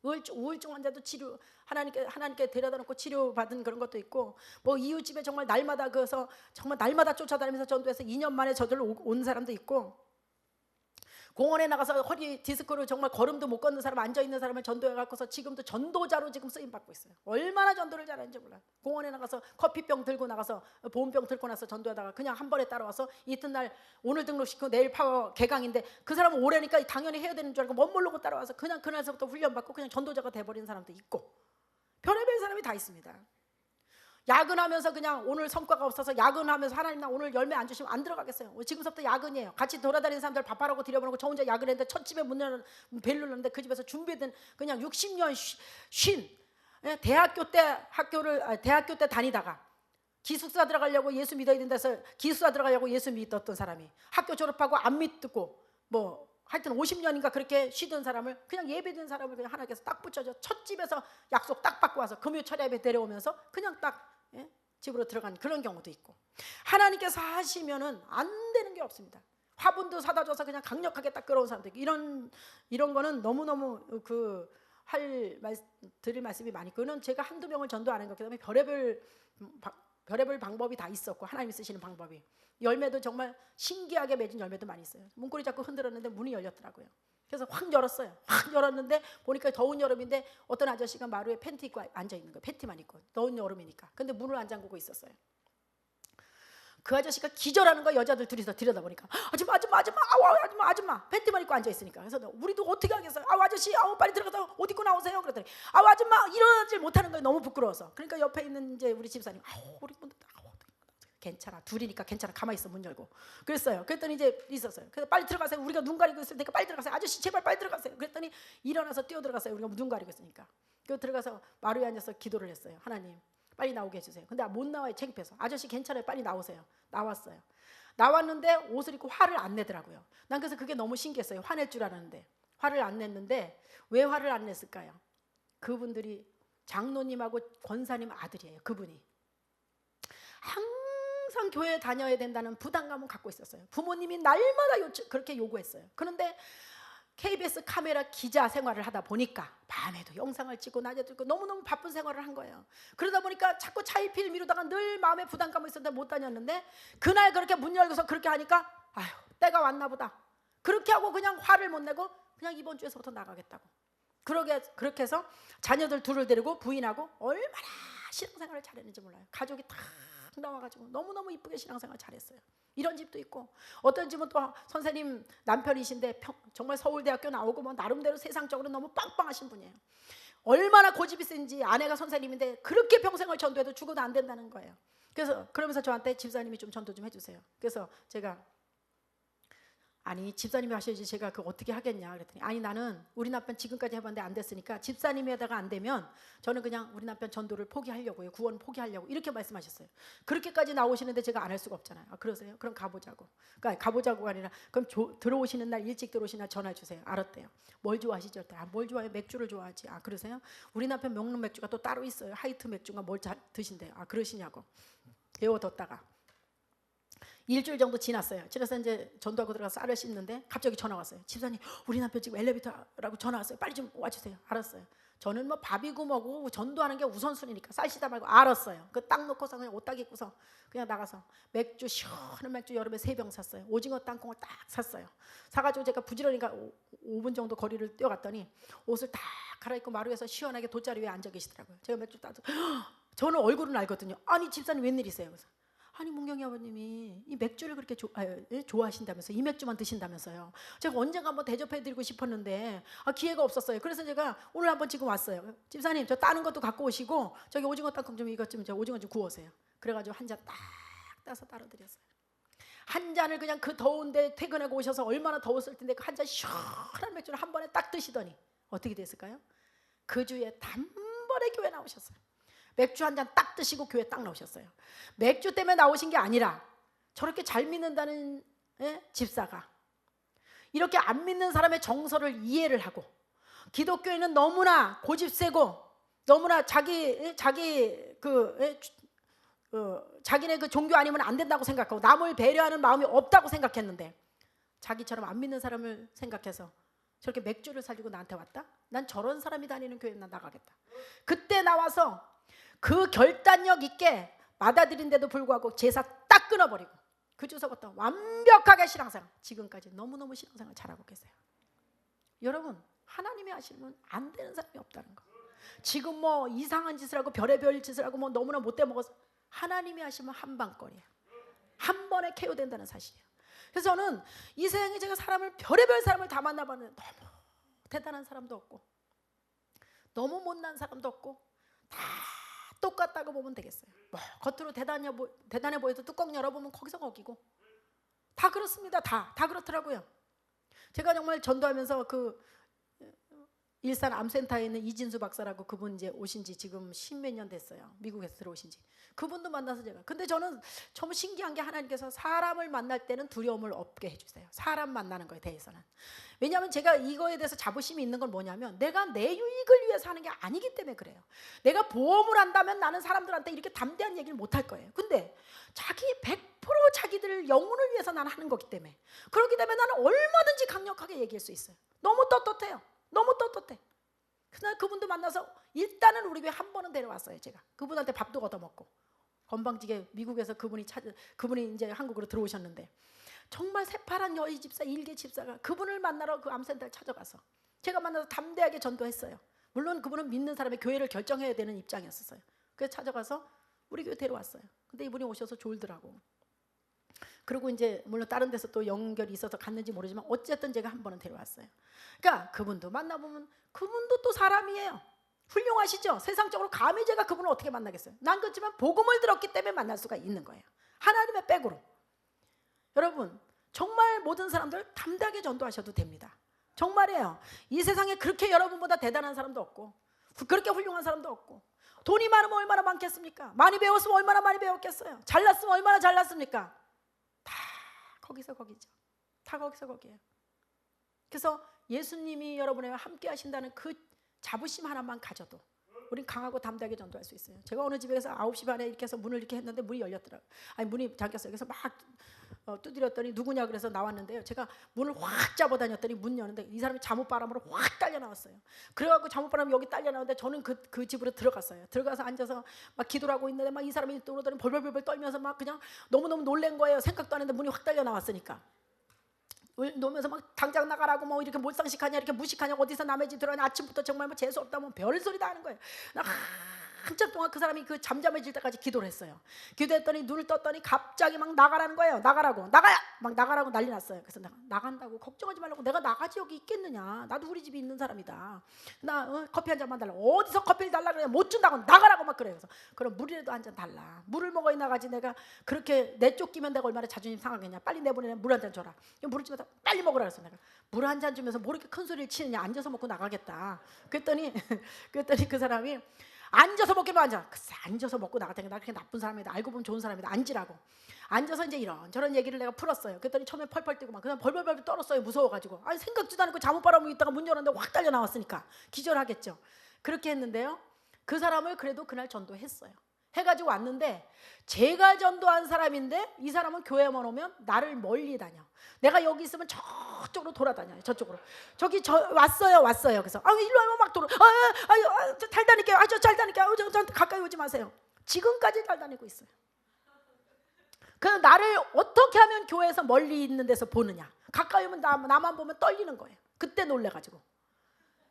우울증 환자도 치료 하나님께 데려다 놓고 치료받은 그런 것도 있고 뭐 이웃집에 정말 날마다 그래서 정말 날마다 쫓아다니면서 전도해서 2년 만에 저절로 온 사람도 있고 공원에 나가서 허리 디스크로 정말 걸음도 못 걷는 사람 앉아있는 사람을 전도해 갖고서 지금도 전도자로 지금 쓰임 받고 있어요. 얼마나 전도를 잘하는지 몰라요. 공원에 나가서 커피병 들고 나가서 보온병 들고 나서 전도하다가 그냥 한 번에 따라와서 이튿날 오늘 등록시키고 내일 파워 개강인데 그 사람은 오래니까 당연히 해야 되는 줄 알고 멋 모르고 따라와서 그냥 그날서부터 훈련받고 그냥 전도자가 돼버리는 사람도 있고 별의별 사람이 다 있습니다. 야근하면서 그냥 오늘 성과가 없어서 야근하면서 하나님 나 오늘 열매 안 주시면 안 들어가겠어요. 지금부터 야근이에요. 같이 돌아다니는 사람들 밥하라고 들여보내고 저 혼자 야근했는데 첫 집에 문 열는 벨 눌렀는데 그 집에서 준비된 그냥 60년 쉰 대학교 때 다니다가 기숙사 들어가려고 예수 믿어야 된다 해서 기숙사 들어가려고 예수 믿었던 사람이 학교 졸업하고 안 믿고 뭐 하여튼 50년인가 그렇게 쉬던 사람을 그냥 예배된 사람을 그냥 하나님께서 딱 붙여줘. 첫 집에서 약속 딱 받고 와서 금요 철야에 데려오면서 그냥 딱 집으로 들어간 그런 경우도 있고 하나님께서 하시면은 안 되는 게 없습니다. 화분도 사다 줘서 그냥 강력하게 딱 끌어온 사람도 있고 이런 거는 너무너무 드릴 말씀이 많이 있고 그는 제가 한두 명을 전도 안 한 거기 때문에 별의별 방법이 다 있었고 하나님이 쓰시는 방법이 열매도 정말 신기하게 맺은 열매도 많이 있어요. 문고리 자꾸 흔들었는데 문이 열렸더라고요. 그래서 확 열었어요. 확 열었는데 보니까 더운 여름인데 어떤 아저씨가 마루에 팬티 입고 앉아있는 거예요. 팬티만 입고 더운 여름이니까. 근데 문을 안 잠그고 있었어요. 그 아저씨가 기절하는 거야. 여자들 둘이서 들여다보니까 아줌마 팬티만 입고 앉아있으니까. 그래서 우리도 어떻게 하겠어요. 아저씨 빨리 들어가서 옷 입고 나오세요. 그랬더니 아줌마 일어나질 못하는 거예요. 너무 부끄러워서. 그러니까 옆에 있는 이제 우리 집사님 우리 분들 괜찮아 둘이니까 괜찮아 가만히 있어 문 열고 그랬어요. 그랬더니 이제 있었어요. 그래서 빨리 들어가세요. 우리가 눈 가리고 있을 테니까 빨리 들어가세요. 아저씨 제발 빨리 들어가세요. 그랬더니 일어나서 뛰어 들어갔어요. 우리가 눈 가리고 있으니까. 그 들어가서 마루에 앉아서 기도를 했어요. 하나님 빨리 나오게 해주세요. 근데 못 나와요. 창피해서. 아저씨 괜찮아요. 빨리 나오세요. 나왔어요. 나왔는데 옷을 입고 화를 안 내더라고요. 난 그래서 그게 너무 신기했어요. 화낼 줄 알았는데 화를 안 냈는데 왜 화를 안 냈을까요? 그분들이 장로님하고 권사님 아들이에요. 그분이 항상 교회에 다녀야 된다는 부담감은 갖고 있었어요. 부모님이 날마다 그렇게 요구했어요. 그런데 KBS 카메라 기자 생활을 하다 보니까 밤에도 영상을 찍고 낮에도 찍고 너무너무 바쁜 생활을 한 거예요. 그러다 보니까 자꾸 차일피일 미루다가 늘 마음에 부담감이 있었는데 못 다녔는데 그날 그렇게 문 열고서 그렇게 하니까 아휴 때가 왔나 보다. 그렇게 하고 그냥 화를 못 내고 그냥 이번 주에서부터 나가겠다고. 그렇게 해서 자녀들 둘을 데리고 부인하고 얼마나 신앙생활을 잘했는지 몰라요. 가족이 다 나와가지고 너무너무 이쁘게 신앙생활 잘했어요. 이런 집도 있고 어떤 집은 또 선생님 남편이신데 정말 서울대학교 나오고 뭐 나름대로 세상적으로 너무 빵빵하신 분이에요. 얼마나 고집이 센지 아내가 선생님인데 그렇게 평생을 전도해도 죽어도 안 된다는 거예요. 그래서 그러면서 저한테 집사님이 좀 전도 좀 해주세요. 그래서 제가 아니 집사님이 하셔야지 제가 그거 어떻게 하겠냐 그랬더니 아니 나는 우리 남편 지금까지 해봤는데 안 됐으니까 집사님에다가 안 되면 저는 그냥 우리 남편 전도를 포기하려고요. 구원 포기하려고 이렇게 말씀하셨어요. 그렇게까지 나오시는데 제가 안 할 수가 없잖아요. 그러세요? 그럼 가보자고. 그러니까 가보자고가 아니라 그럼 들어오시는 날 일찍 들어오시는 날 전화 주세요. 알았대요. 뭘 좋아하시죠? 뭘 좋아해요? 맥주를 좋아하지. 그러세요? 우리 남편 먹는 맥주가 또 따로 있어요. 하이트 맥주가 뭘 잘 드신대요. 그러시냐고 배워뒀다가 일주일 정도 지났어요. 지나서 이제 전도하고 들어가서 쌀을 씻는데 갑자기 전화 왔어요. 집사님 우리 남편 지금 엘리베이터라고 전화 왔어요. 빨리 좀 와주세요. 알았어요. 저는 뭐 밥이고 뭐고 전도하는 게 우선순위니까 쌀 씻다 말고 알았어요. 그 딱 놓고서 그냥 옷 딱 입고서 그냥 나가서 맥주 시원한 맥주 여름에 3병 샀어요. 오징어 땅콩을 딱 샀어요. 사가지고 제가 부지런히 5분 정도 거리를 뛰어갔더니 옷을 딱 갈아입고 마루에서 시원하게 돗자리 위에 앉아 계시더라고요. 제가 맥주 따서 저는 얼굴은 알거든요. 아니 집사님 웬일이세요? 그래서 아니 문경이 아버님이 이 맥주를 그렇게 좋아하신다면서 이 맥주만 드신다면서요. 제가 언젠가 한번 대접해드리고 싶었는데 기회가 없었어요. 그래서 제가 오늘 한번 지금 왔어요. 집사님 저 따는 것도 갖고 오시고 저기 오징어 땅콩 좀 이것 좀 오징어 좀 구워오세요. 그래가지고 한 잔 딱 따서 따라드렸어요. 한 잔을 그냥 그 더운데 퇴근하고 오셔서 얼마나 더웠을 텐데 그 한 잔 시원한 맥주를 한 번에 딱 드시더니 어떻게 됐을까요? 그 주에 단번에 교회 나오셨어요. 맥주 한 잔 딱 드시고 교회 딱 나오셨어요. 맥주 때문에 나오신 게 아니라 저렇게 잘 믿는다는 집사가 이렇게 안 믿는 사람의 정서를 이해를 하고, 기독교에는 너무나 고집세고 너무나 자기네 그 종교 아니면 안 된다고 생각하고 남을 배려하는 마음이 없다고 생각했는데, 자기처럼 안 믿는 사람을 생각해서 저렇게 맥주를 사주고 나한테 왔다? 난 저런 사람이 다니는 교회에 난 나가겠다. 그때 나와서 그 결단력 있게 받아들인데도 불구하고 제사 딱 끊어버리고 그 주서부터 완벽하게 신앙생활, 지금까지 너무너무 신앙생활 잘하고 계세요. 여러분, 하나님이 하시면 안 되는 사람이 없다는 거. 지금 뭐 이상한 짓을 하고 별의별 짓을 하고 뭐 너무나 못돼 먹어서, 하나님이 하시면 한방거리예요. 한 번에 KO 된다는 사실이에요. 그래서 저는 이 세상에 제가 사람을, 별의별 사람을 다 만나봤는데 너무 대단한 사람도 없고 너무 못난 사람도 없고 다 똑같다고 보면 되겠어요. 뭐 겉으로 대단해 보여도 뚜껑 열어보면 거기서 거기고, 다 그렇습니다. 다 그렇더라고요. 제가 정말 전도하면서 그 일산 암센터에 있는 이진수 박사라고, 그분 이제 오신 지 지금 10몇 년 됐어요. 미국에서 들어오신 지. 그분도 만나서 제가, 근데 저는 정말 신기한 게, 하나님께서 사람을 만날 때는 두려움을 없게 해주세요. 사람 만나는 거에 대해서는. 왜냐하면 제가 이거에 대해서 자부심이 있는 건 뭐냐면, 내가 내 유익을 위해서 하는 게 아니기 때문에 그래요. 내가 보험을 한다면 나는 사람들한테 이렇게 담대한 얘기를 못 할 거예요. 근데 자기 100% 자기들 영혼을 위해서 나는 하는 거기 때문에, 그렇기 때문에 나는 얼마든지 강력하게 얘기할 수 있어요. 너무 떳떳해요. 너무 떳떳해. 그날 그분도 만나서 일단은 우리 교회 한 번은 데려왔어요. 제가 그분한테 밥도 얻어먹고, 건방지게 미국에서 그분이 이제 한국으로 들어오셨는데, 정말 새파란 여의 집사, 일개 집사가 그분을 만나러 그 암센터를 찾아가서 제가 만나서 담대하게 전도했어요. 물론 그분은 믿는 사람의 교회를 결정해야 되는 입장이었어요. 그래서 찾아가서 우리 교회 데려왔어요. 근데 이분이 오셔서 졸더라고. 그리고 이제 물론 다른 데서 또 연결이 있어서 갔는지 모르지만 어쨌든 제가 한 번은 데려왔어요. 그러니까 그분도 만나보면 그분도 또 사람이에요. 훌륭하시죠? 세상적으로 감히 제가 그분을 어떻게 만나겠어요? 난 그렇지만 복음을 들었기 때문에 만날 수가 있는 거예요. 하나님의 백으로. 여러분, 정말 모든 사람들 담대하게 전도하셔도 됩니다. 정말이에요. 이 세상에 그렇게 여러분보다 대단한 사람도 없고 그렇게 훌륭한 사람도 없고, 돈이 많으면 얼마나 많겠습니까? 많이 배웠으면 얼마나 많이 배웠겠어요? 잘났으면 얼마나 잘났습니까? 다 거기서 거기죠. 다 거기서 거기에요. 그래서 예수님이 여러분과 함께 하신다는 그 자부심 하나만 가져도 우린 강하고 담대하게 전도할 수 있어요. 제가 어느 집에서 9시 반에 이렇게 해서 문을 이렇게 했는데 문이 열렸더라고요. 아니, 문이 잠겼어요. 그래서 막 두드렸더니 누구냐 그래서 나왔는데요. 제가 문을 확 잡아다녔더니 문 여는데 이 사람이 잠옷바람으로 확 딸려 나왔어요. 그래갖고 잠옷바람이 여기 딸려 나오는데 저는 그 집으로 들어갔어요. 들어가서 앉아서 막 기도를 하고 있는데 막 이 사람이 또 오더니 벌벌벌 떨면서 막 그냥 너무너무 놀란 거예요. 생각도 안 했는데 문이 확 딸려 나왔으니까. 놓으면서 막 당장 나가라고 뭐 이렇게 몰상식하냐, 이렇게 무식하냐, 어디서 남의 집 들어가냐, 아침부터 정말 뭐 재수 없다 뭐 별소리 다 하는 거예요. 나 한참 동안 그 사람이 그 잠잠해질 때까지 기도를 했어요. 기도했더니 눈을 떴더니 갑자기 막 나가라는 거예요. 나가라고, 나가야 막 나가라고 난리 났어요. 그래서 내가 나간다고, 걱정하지 말라고, 내가 나가지 여기 있겠느냐, 나도 우리 집에 있는 사람이다. 나 커피 한 잔만 달라. 어디서 커피를 달라 그래, 못 준다고, 나가라고 막 그래요. 그래서 그럼 물이라도 한 잔 달라. 물을 먹어야 나가지. 내가 그렇게 내쫓기면 내가 얼마나 자존심 상하겠냐. 빨리 내보내, 물 한 잔 줘라. 물을 주면서 빨리 먹으라 그랬어. 내가 물 한 잔 주면서 뭐 이렇게 큰 소리를 치느냐, 앉아서 먹고 나가겠다. 그랬더니 그 사람이 앉아서 먹기로 앉아. 글쎄, 앉아서 먹고 나갔다니까 나 그렇게 나쁜 사람이다. 알고 보면 좋은 사람이다. 앉으라고. 앉아서 이제 이런저런 얘기를 내가 풀었어요. 그랬더니 처음에 펄펄 뛰고 막 그냥 벌벌벌 떨었어요. 무서워가지고. 아니, 생각지도 않고 잠옷바람이 있다가 문 열었는데 확 달려 나왔으니까 기절하겠죠. 그렇게 했는데요, 그 사람을 그래도 그날 전도했어요. 해가지고 왔는데, 제가 전도한 사람인데 이 사람은 교회만 오면 나를 멀리 다녀. 내가 여기 있으면 저쪽으로 돌아다녀요. 저쪽으로. 저기 왔어요. 그래서 일로 와면 막 돌아. 잘 다닐게요. 잘 다닐게요. 저 가까이 오지 마세요. 지금까지 잘 다니고 있어요. 그 나를 어떻게 하면 교회에서 멀리 있는 데서 보느냐. 가까이 오면 나만 보면 떨리는 거예요. 그때 놀래가지고.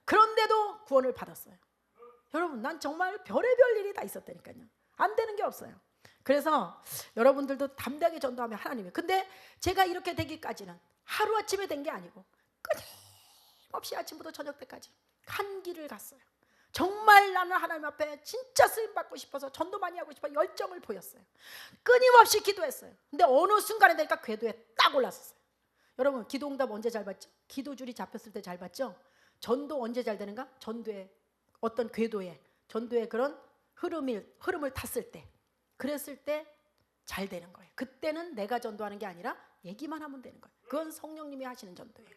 그런데도 구원을 받았어요. 여러분, 난 정말 별의별 일이 다 있었다니까요. 안 되는 게 없어요. 그래서 여러분들도 담대하게 전도하면 하나님이. 근데 제가 이렇게 되기까지는 하루아침에 된 게 아니고 끊임없이 아침부터 저녁 때까지 한 길을 갔어요. 정말 나는 하나님 앞에 진짜 쓰임 받고 싶어서 전도 많이 하고 싶어 열정을 보였어요. 끊임없이 기도했어요. 근데 어느 순간에 되니까 궤도에 딱 올랐었어요. 여러분, 기도응답 언제 잘 받죠? 기도줄이 잡혔을 때 잘 받죠? 전도 언제 잘 되는가? 전도의 어떤 궤도에, 전도의 그런 흐름을 탔을 때, 그랬을 때 잘 되는 거예요. 그때는 내가 전도하는 게 아니라 얘기만 하면 되는 거예요. 그건 성령님이 하시는 전도예요.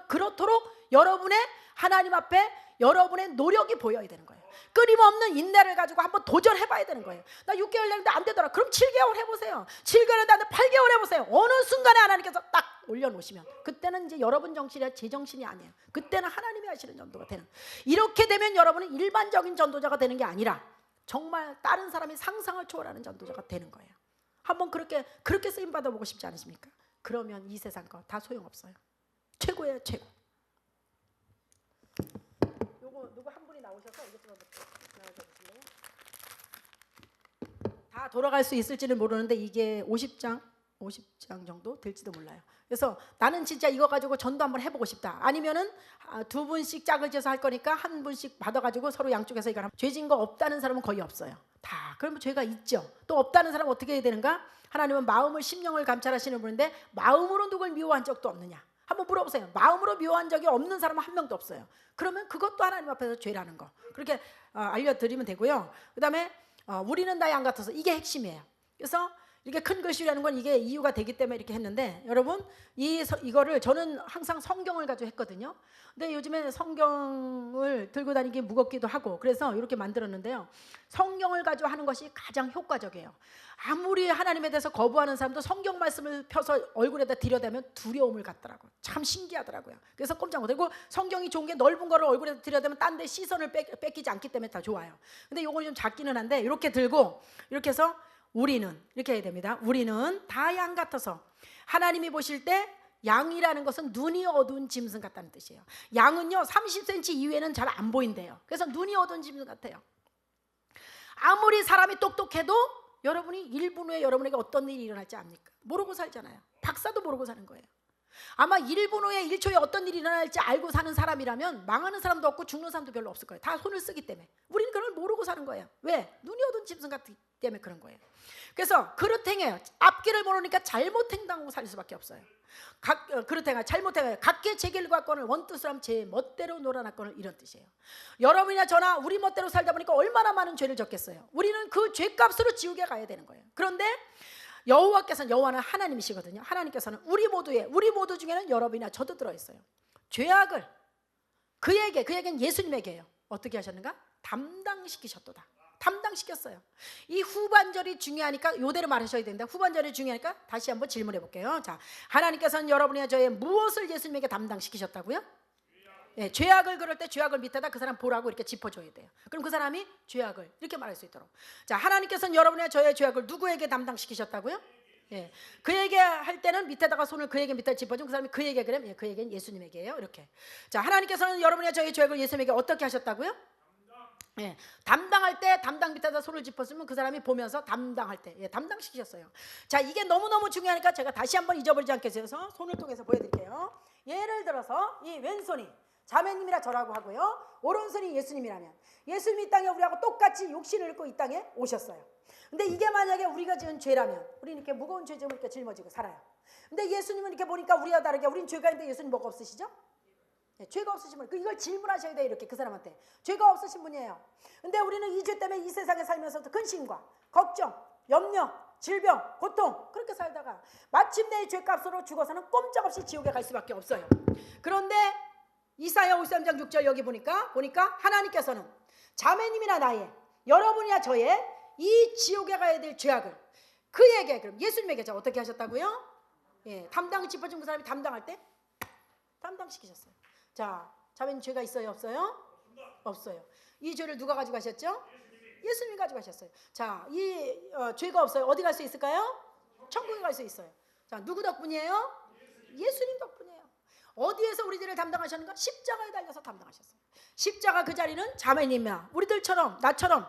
그렇도록 여러분의 하나님 앞에 여러분의 노력이 보여야 되는 거예요. 끊임없는 인내를 가지고 한번 도전해봐야 되는 거예요. 나 6개월 했는데 안 되더라. 그럼 7개월 해보세요. 7개월 했는데 8개월 해보세요. 어느 순간에 하나님께서 딱 올려놓으시면 그때는 이제 여러분 정신이 제 정신이 아니에요. 그때는 하나님이 하시는 전도가 되는. 이렇게 되면 여러분은 일반적인 전도자가 되는 게 아니라 정말 다른 사람이 상상을 초월하는 전도자가 되는 거예요. 한번 그렇게 쓰임 받아보고 싶지 않으십니까? 그러면 이 세상 거 다 소용없어요. 최고예요, 최고. 요거 누구 한 분이 나오셔서 이것 좀 나와주실래요? 다 돌아갈 수 있을지는 모르는데 이게 50장 정도 될지도 몰라요. 그래서 나는 진짜 이거 가지고 전도 한번 해보고 싶다. 아니면은 두 분씩 짝을 지어서 할 거니까 한 분씩 받아가지고 서로 양쪽에서 이걸 죄진 거 없다는 사람은 거의 없어요. 다 그러면 죄가 있죠. 또 없다는 사람은 어떻게 해야 되는가? 하나님은 마음을 심령을 감찰하시는 분인데 마음으로 누굴 미워한 적도 없느냐? 한번 물어보세요. 마음으로 미워한 적이 없는 사람은 한 명도 없어요. 그러면 그것도 하나님 앞에서 죄라는 거 그렇게 알려드리면 되고요. 그 다음에 우리는 나의 양 같아서 이게 핵심이에요. 그래서 이렇게 큰 글씨라는 건 이게 이유가 되기 때문에 이렇게 했는데 여러분 이거를 저는 항상 성경을 가지고 했거든요. 근데 요즘에 성경을 들고 다니기 무겁기도 하고 그래서 이렇게 만들었는데요. 성경을 가지고 하는 것이 가장 효과적이에요. 아무리 하나님에 대해서 거부하는 사람도 성경 말씀을 펴서 얼굴에다 들여대면 두려움을 갖더라고. 참 신기하더라고요. 그래서 꼼짝 못하고 성경이 좋은 게 넓은 거를 얼굴에다 들여대면 딴 데 시선을 뺏기지 않기 때문에 다 좋아요. 근데 이걸 좀 작기는 한데 이렇게 들고 이렇게 해서 우리는 이렇게 해야 됩니다. 우리는 다 양 같아서 하나님이 보실 때 양이라는 것은 눈이 어두운 짐승 같다는 뜻이에요. 양은요 30cm 이후에는 잘 안 보인대요. 그래서 눈이 어두운 짐승 같아요. 아무리 사람이 똑똑해도 여러분이 1분 후에 여러분에게 어떤 일이 일어날지 압니까? 모르고 살잖아요. 박사도 모르고 사는 거예요. 아마 1분 후에 1초에 어떤 일이 일어날지 알고 사는 사람이라면 망하는 사람도 없고 죽는 사람도 별로 없을 거예요. 다 손을 쓰기 때문에. 우리는 그걸 모르고 사는 거예요. 왜? 눈이 어두운 짐승 같기 때문에 그런 거예요. 그래서 그릇 행해요. 앞길을 모르니까 잘못 행동하고 살 수밖에 없어요. 그릇 행해요. 잘못 행해요. 각기 제 길과건을 원뜻으로 하면 제 멋대로 놀아놨거늘 이런 뜻이에요. 여러분이나 저나 우리 멋대로 살다 보니까 얼마나 많은 죄를 졌겠어요. 우리는 그 죄값으로 지옥에 가야 되는 거예요. 그런데 여호와는 하나님이시거든요. 하나님께서는 우리 모두 중에는 여러분이나 저도 들어있어요. 죄악을 그에게는 예수님에게요. 어떻게 하셨는가? 담당시키셨도다. 담당시켰어요. 이 후반절이 중요하니까 이대로 말하셔야 된다. 후반절이 중요하니까 다시 한번 질문해 볼게요. 자, 하나님께서는 여러분이나 저의 무엇을 예수님에게 담당시키셨다고요? 네, 죄악을 그럴 때 죄악을 밑에다 그 사람 보라고 이렇게 짚어줘야 돼요. 그럼 그 사람이 죄악을 이렇게 말할 수 있도록. 자, 하나님께서는 여러분이나 저의 죄악을 누구에게 담당시키셨다고요? 예, 그에게 할 때는 밑에다가 손을 그에게 밑에 짚어주면 그 사람이 그에게 그러면 그 얘기는 예수님에게요. 이렇게. 자, 하나님께서는 여러분이나 저의 죄악을 예수님에게 어떻게 하셨다고요? 예, 담당할 때 담당 밑에다 손을 짚었으면 그 사람이 보면서 담당할 때 담당시키셨어요. 자, 이게 너무너무 중요하니까 제가 다시 한번 잊어버리지 않게 해서 손을 통해서 보여드릴게요. 예를 들어서 이 왼손이 자매님이라 저라고 하고요, 오른손이 예수님이라면 예수님이 이 땅에 우리하고 똑같이 육신을 입고 이 땅에 오셨어요. 근데 이게 만약에 우리가 지은 죄라면 우리는 이렇게 무거운 죄 지으면 이렇게 짊어지고 살아요. 근데 예수님은 이렇게 보니까 우리와 다르게 우린 죄가 있는데 예수님 뭐가 없으시죠? 네, 죄가 없으신 분, 이걸 질문하셔야 돼요. 이렇게 그 사람한테 죄가 없으신 분이에요. 근데 우리는 이 죄 때문에 이 세상에 살면서도 근심과 걱정, 염려, 질병, 고통 그렇게 살다가 마침내 이 죄값으로 죽어서는 꼼짝없이 지옥에 갈 수밖에 없어요. 그런데 이사야 53장 6절 여기 보니까 하나님께서는 자매님이나 나의 여러분이나 저의 이 지옥에 가야 될 죄악을 그에게, 그럼 예수님에게 자 어떻게 하셨다고요? 예, 담당 짚어준 그 사람이 담당할 때 담당시키셨어요. 자, 자매님 죄가 있어요, 없어요? 없어요. 이 죄를 누가 가지고 가셨죠? 예수님이 가지고 가셨어요. 자, 이 죄가 없어요. 어디 갈 수 있을까요? 천국에 갈 수 있어요. 자, 누구 덕분이에요? 예수님 덕분이에요. 어디에서 우리 죄를 담당하셨는가? 십자가에 달려서 담당하셨어요. 십자가 그 자리는 자매님이나 우리들처럼 나처럼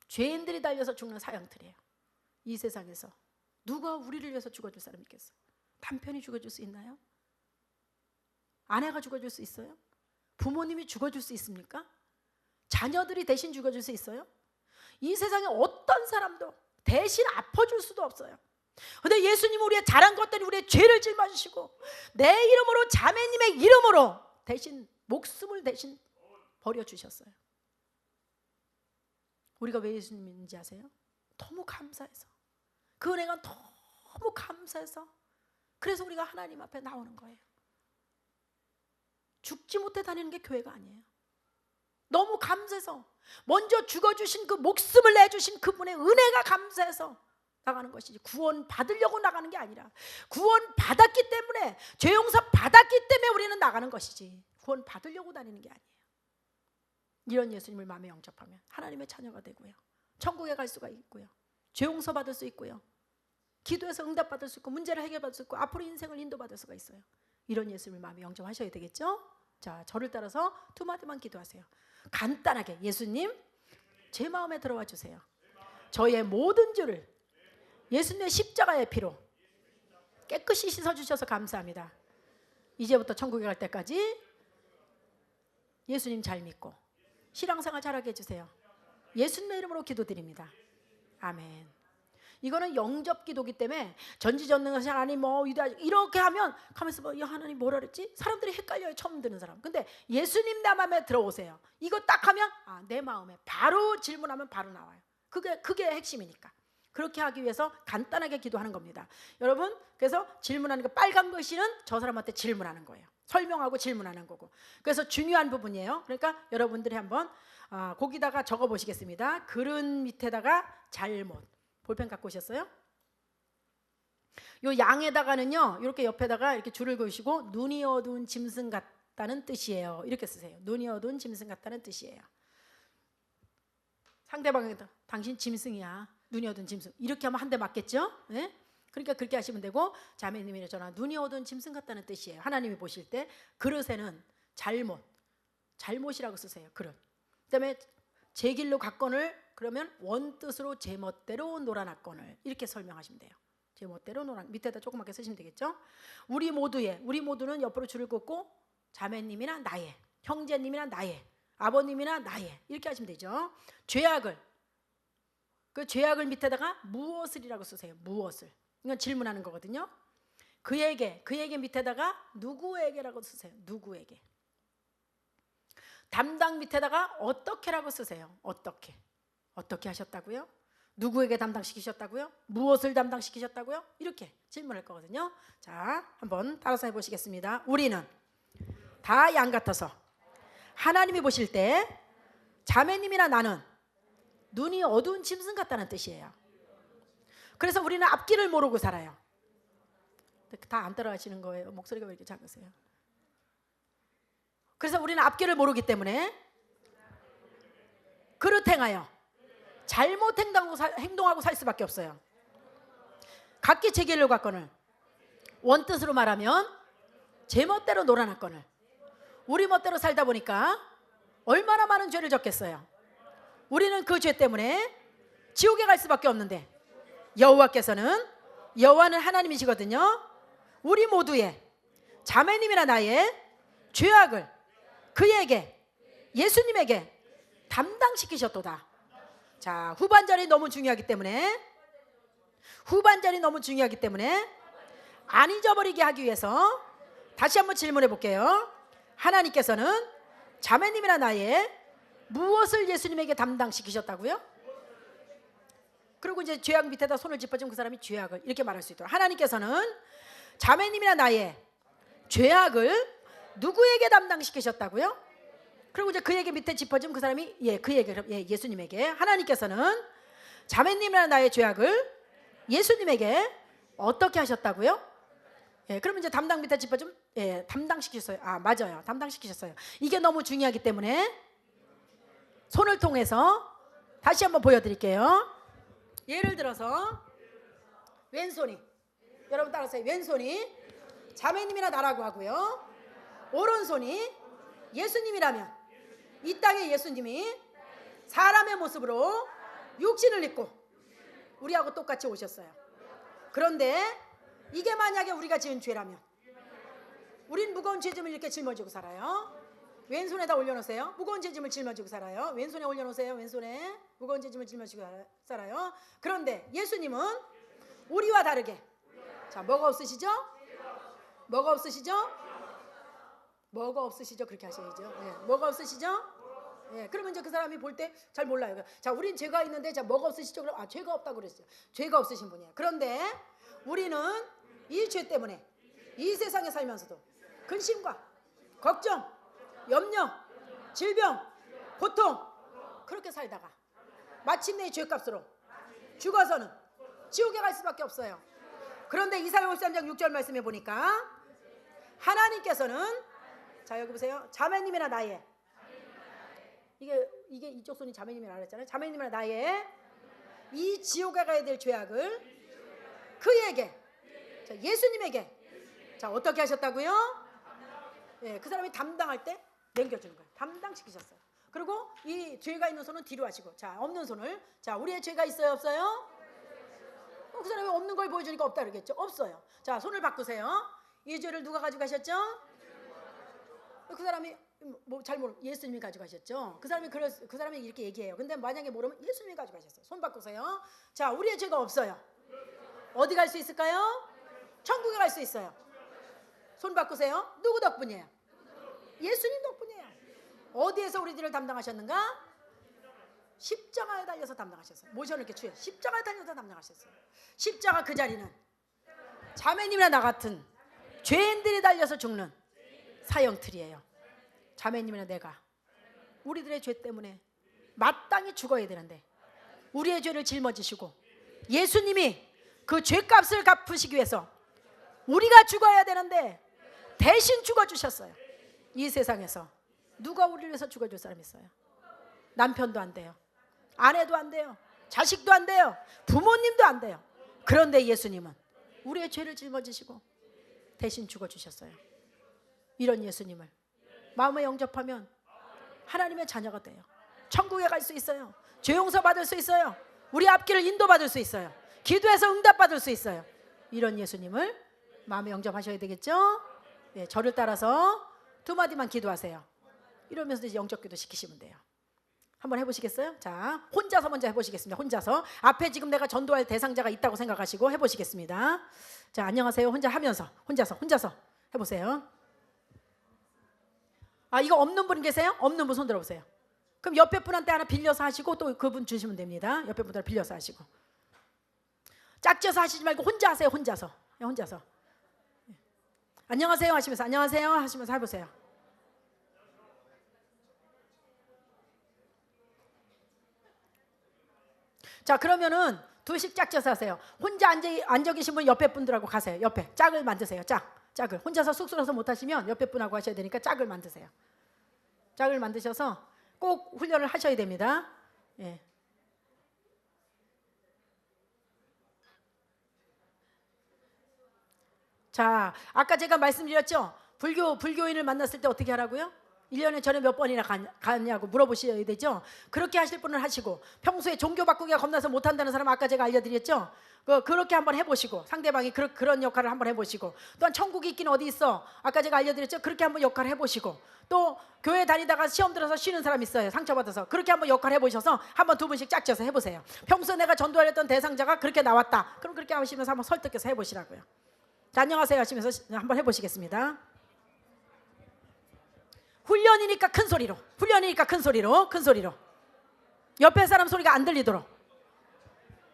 죄인들이 달려서 죽는 사형틀이에요. 이 세상에서 누가 우리를 위해서 죽어줄 사람이 있겠어? 남편이 죽어줄 수 있나요? 아내가 죽어줄 수 있어요? 부모님이 죽어줄 수 있습니까? 자녀들이 대신 죽어줄 수 있어요? 이 세상에 어떤 사람도 대신 아파줄 수도 없어요. 근데 예수님은 우리의 잘한 것들이 우리의 죄를 짊어지시고 내 이름으로 자매님의 이름으로 대신 목숨을 대신 버려주셨어요. 우리가 왜 예수님 믿는지 아세요? 너무 감사해서. 그 은혜가 너무 감사해서. 그래서 우리가 하나님 앞에 나오는 거예요. 죽지 못해 다니는 게 교회가 아니에요. 너무 감사해서 먼저 죽어주신 그 목숨을 내주신 그분의 은혜가 감사해서 나가는 것이지, 구원 받으려고 나가는 게 아니라 구원 받았기 때문에, 죄 용서 받았기 때문에 우리는 나가는 것이지, 구원 받으려고 다니는 게 아니에요. 이런 예수님을 마음에 영접하면 하나님의 자녀가 되고요, 천국에 갈 수가 있고요, 죄 용서 받을 수 있고요, 기도해서 응답받을 수 있고, 문제를 해결받을 수 있고, 앞으로 인생을 인도받을 수가 있어요. 이런 예수님을 마음에 영접하셔야 되겠죠? 자, 저를 따라서 두 마디만 기도하세요. 간단하게, 예수님, 제 마음에 들어와 주세요. 저의 모든 죄를 예수님의 십자가의 피로 깨끗이 씻어주셔서 감사합니다. 이제부터 천국에 갈 때까지 예수님 잘 믿고 신앙생활 잘하게 해주세요. 예수님의 이름으로 기도드립니다. 아멘. 이거는 영접 기도기 때문에 전지전능하신 하나님 뭐 이렇게 하면 가면서 뭐, 야, 하나님 뭐라 그랬지? 사람들이 헷갈려요, 처음 듣는 사람. 근데 예수님 내 마음에 들어오세요. 이거 딱 하면 내 마음에, 바로 질문하면 바로 나와요. 그게 핵심이니까. 그렇게 하기 위해서 간단하게 기도하는 겁니다. 여러분, 그래서 질문하는 거, 빨간 글씨는 저 사람한테 질문하는 거예요. 설명하고 질문하는 거고. 그래서 중요한 부분이에요. 그러니까 여러분들이 한번 거기다가 적어 보시겠습니다. 글은 밑에다가 잘못. 볼펜 갖고 오셨어요? 요 양에다가는요, 이렇게 옆에다가 이렇게 줄을 그으시고, 눈이 어두운 짐승 같다는 뜻이에요. 이렇게 쓰세요. 눈이 어두운 짐승 같다는 뜻이에요. 상대방에다 당신 짐승이야, 눈이 어두운 짐승, 이렇게 하면 한 대 맞겠죠? 네? 그러니까 그렇게 하시면 되고, 자매님이 전화 눈이 어두운 짐승 같다는 뜻이에요. 하나님이 보실 때 그릇에는 잘못이라고 쓰세요. 그릇. 그다음에 제 길로 갔거늘, 그러면 원뜻으로 제 멋대로 놀아놨거늘, 이렇게 설명하시면 돼요. 제 멋대로 밑에다 조그맣게 쓰시면 되겠죠? 우리 모두는 옆으로 줄을 긋고, 자매님이나 나의, 형제님이나 나의, 아버님이나 나의, 이렇게 하시면 되죠. 그 죄악을 밑에다가 무엇을이라고 쓰세요. 무엇을. 이건 질문하는 거거든요. 그에게 밑에다가 누구에게라고 쓰세요. 누구에게. 담당 밑에다가 어떻게라고 쓰세요. 어떻게 하셨다고요? 누구에게 담당시키셨다고요? 무엇을 담당시키셨다고요? 이렇게 질문할 거거든요. 자, 한번 따라서 해보시겠습니다. 우리는 다 양 같아서 하나님이 보실 때 자매님이나 나는 눈이 어두운 짐승 같다는 뜻이에요. 그래서 우리는 앞길을 모르고 살아요. 다 안 따라하시는 거예요. 목소리가 왜 이렇게 작으세요? 그래서 우리는 앞길을 모르기 때문에 그릇 행하여 잘못 행동하고 살 수밖에 없어요. 각기 제 길로 갔거늘, 원뜻으로 말하면 제 멋대로 놀아놨거늘, 우리 멋대로 살다 보니까 얼마나 많은 죄를 졌겠어요. 우리는 그 죄 때문에 지옥에 갈 수밖에 없는데, 여호와는 하나님이시거든요. 우리 모두의, 자매님이나 나의 죄악을 그에게, 예수님에게 담당시키셨도다. 자, 후반절이 너무 중요하기 때문에 안 잊어버리게 하기 위해서 다시 한번 질문해 볼게요. 하나님께서는 자매님이나 나의 무엇을 예수님에게 담당시키셨다고요? 그리고 이제 죄악 밑에다 손을 짚어주면 그 사람이 죄악을 이렇게 말할 수 있도록, 하나님께서는 자매님이나 나의 죄악을 누구에게 담당시키셨다고요? 그리고 이제 그에게 밑에 짚어주면 그 사람이 예수님에게, 하나님께서는 자매님이나 나의 죄악을 예수님에게 어떻게 하셨다고요? 그러면 이제 담당 밑에 짚어주면 담당시키셨어요. 맞아요, 담당시키셨어요. 이게 너무 중요하기 때문에 손을 통해서 다시 한번 보여드릴게요. 예를 들어서 왼손이, 여러분 따라하세요. 왼손이 자매님이나 나라고 하고요, 오른손이 예수님이라면 이 땅에 예수님이 사람의 모습으로 육신을 입고 우리하고 똑같이 오셨어요. 그런데 이게 만약에 우리가 지은 죄라면 우린 무거운 죄짐을 이렇게 짊어지고 살아요. 왼손에다 올려놓으세요. 무거운 죄짐을 짊어지고 살아요. 왼손에 올려놓으세요. 왼손에 무거운 죄짐을 짊어지고 살아요. 그런데 예수님은 우리와 다르게, 자, 뭐가 없으시죠? 뭐가 없으시죠? 그렇게 하셔야죠. 예, 뭐가 없으시죠? 예, 그러면 이제 그 사람이 볼 때 잘 몰라요. 자, 우린 죄가 있는데, 자, 뭐가 없으시죠? 그럼 죄가 없다고 그랬어요. 죄가 없으신 분이에요. 그런데 우리는 이 죄 때문에 이 세상에 살면서도 근심과 걱정, 염려, 질병, 고통 그렇게 살다가 마침내 이 죄값으로 죽어서는 지옥에 갈 수밖에 없어요. 그런데 이사야 53장 6절 말씀해 보니까 하나님께서는, 자 여기 보세요. 자매님이나 나의, 이게 이쪽 손이 자매님이라 그랬잖아요. 자매님이나 나의 이 지옥에 가야 될 죄악을 그에게, 자, 예수님에게, 자 어떻게 하셨다고요? 예, 그 사람이 담당할 때 남겨주는 거예요. 담당시키셨어요. 그리고 이 죄가 있는 손은 뒤로 하시고, 자 없는 손을, 자 우리의 죄가 있어요 없어요? 그 사람이 없는 걸 보여주니까 없다 그러겠죠. 없어요. 자 손을 바꾸세요. 이 죄를 누가 가지고 가셨죠? 그 사람이 뭐 잘 모르, 예수님이 가지고 가셨죠. 그 사람이 이렇게 얘기해요. 근데 만약에 모르면 예수님이 가지고 가셨어요. 손 바꾸세요. 자 우리의 죄가 없어요. 어디 갈 수 있을까요? 천국에 갈 수 있어요. 손 바꾸세요. 누구 덕분이에요? 예수님 덕분이에요. 어디에서 우리들을 담당하셨는가? 십자가에 달려서 담당하셨어요. 모셔놓은 이렇게 추해. 십자가에 달려서 담당하셨어요. 십자가 그 자리는 자매님이나 나 같은 죄인들이 달려서 죽는 사형틀이에요. 자매님이나 내가 우리들의 죄 때문에 마땅히 죽어야 되는데 우리의 죄를 짊어지시고 예수님이 그 죄값을 갚으시기 위해서 우리가 죽어야 되는데 대신 죽어주셨어요. 이 세상에서 누가 우리를 위해서 죽어줄 사람이 있어요? 남편도 안 돼요. 아내도 안 돼요. 자식도 안 돼요. 부모님도 안 돼요. 그런데 예수님은 우리의 죄를 짊어지시고 대신 죽어주셨어요. 이런 예수님을 마음에 영접하면 하나님의 자녀가 돼요. 천국에 갈 수 있어요. 죄 용서 받을 수 있어요. 우리 앞길을 인도받을 수 있어요. 기도해서 응답받을 수 있어요. 이런 예수님을 마음에 영접하셔야 되겠죠. 네, 저를 따라서 두 마디만 기도하세요. 이러면서 이제 영접 기도 시키시면 돼요. 한번 해보시겠어요? 자, 혼자서 먼저 해보시겠습니다. 혼자서 앞에 지금 내가 전도할 대상자가 있다고 생각하시고 해보시겠습니다. 자, 안녕하세요. 혼자 하면서 혼자서 해보세요. 아, 이거 없는 분 계세요? 없는 분 손 들어보세요. 그럼 옆에 분한테 하나 빌려서 하시고 또 그분 주시면 됩니다. 옆에 분들 빌려서 하시고. 짝져서 하시지 말고 혼자 하세요. 혼자서. 안녕하세요 하시면서 안녕하세요 하시면서 해보세요. 자, 그러면은 두씩 짝져서 하세요. 혼자 앉아 계신 분 옆에 분들하고 가세요. 옆에 짝을 만드세요. 짝을 혼자서 쑥스러워서 못하시면 옆에 분하고 하셔야 되니까 짝을 만드세요. 짝을 만드셔서 꼭 훈련을 하셔야 됩니다. 예. 자, 아까 제가 말씀드렸죠. 불교인을 만났을 때 어떻게 하라고요? 1년에 전에 몇 번이나 가냐고 물어보셔야 되죠. 그렇게 하실 분은 하시고, 평소에 종교 바꾸기가 겁나서 못한다는 사람 아까 제가 알려드렸죠. 그렇게 한번 해보시고, 상대방이 그런 역할을 한번 해보시고, 또한 천국이 있긴 어디 있어, 아까 제가 알려드렸죠. 그렇게 한번 역할을 해보시고, 또 교회 다니다가 시험 들어서 쉬는 사람 있어요. 상처받아서. 그렇게 한번 역할 해보셔서 한번 두 분씩 짝져서 해보세요. 평소에 내가 전도하려던 대상자가 그렇게 나왔다. 그럼 그렇게 하시면서 한번 설득해서 해보시라고요. 자, 안녕하세요 하시면서 한번 해보시겠습니다. 훈련이니까 큰 소리로. 옆에 사람 소리가 안 들리도록.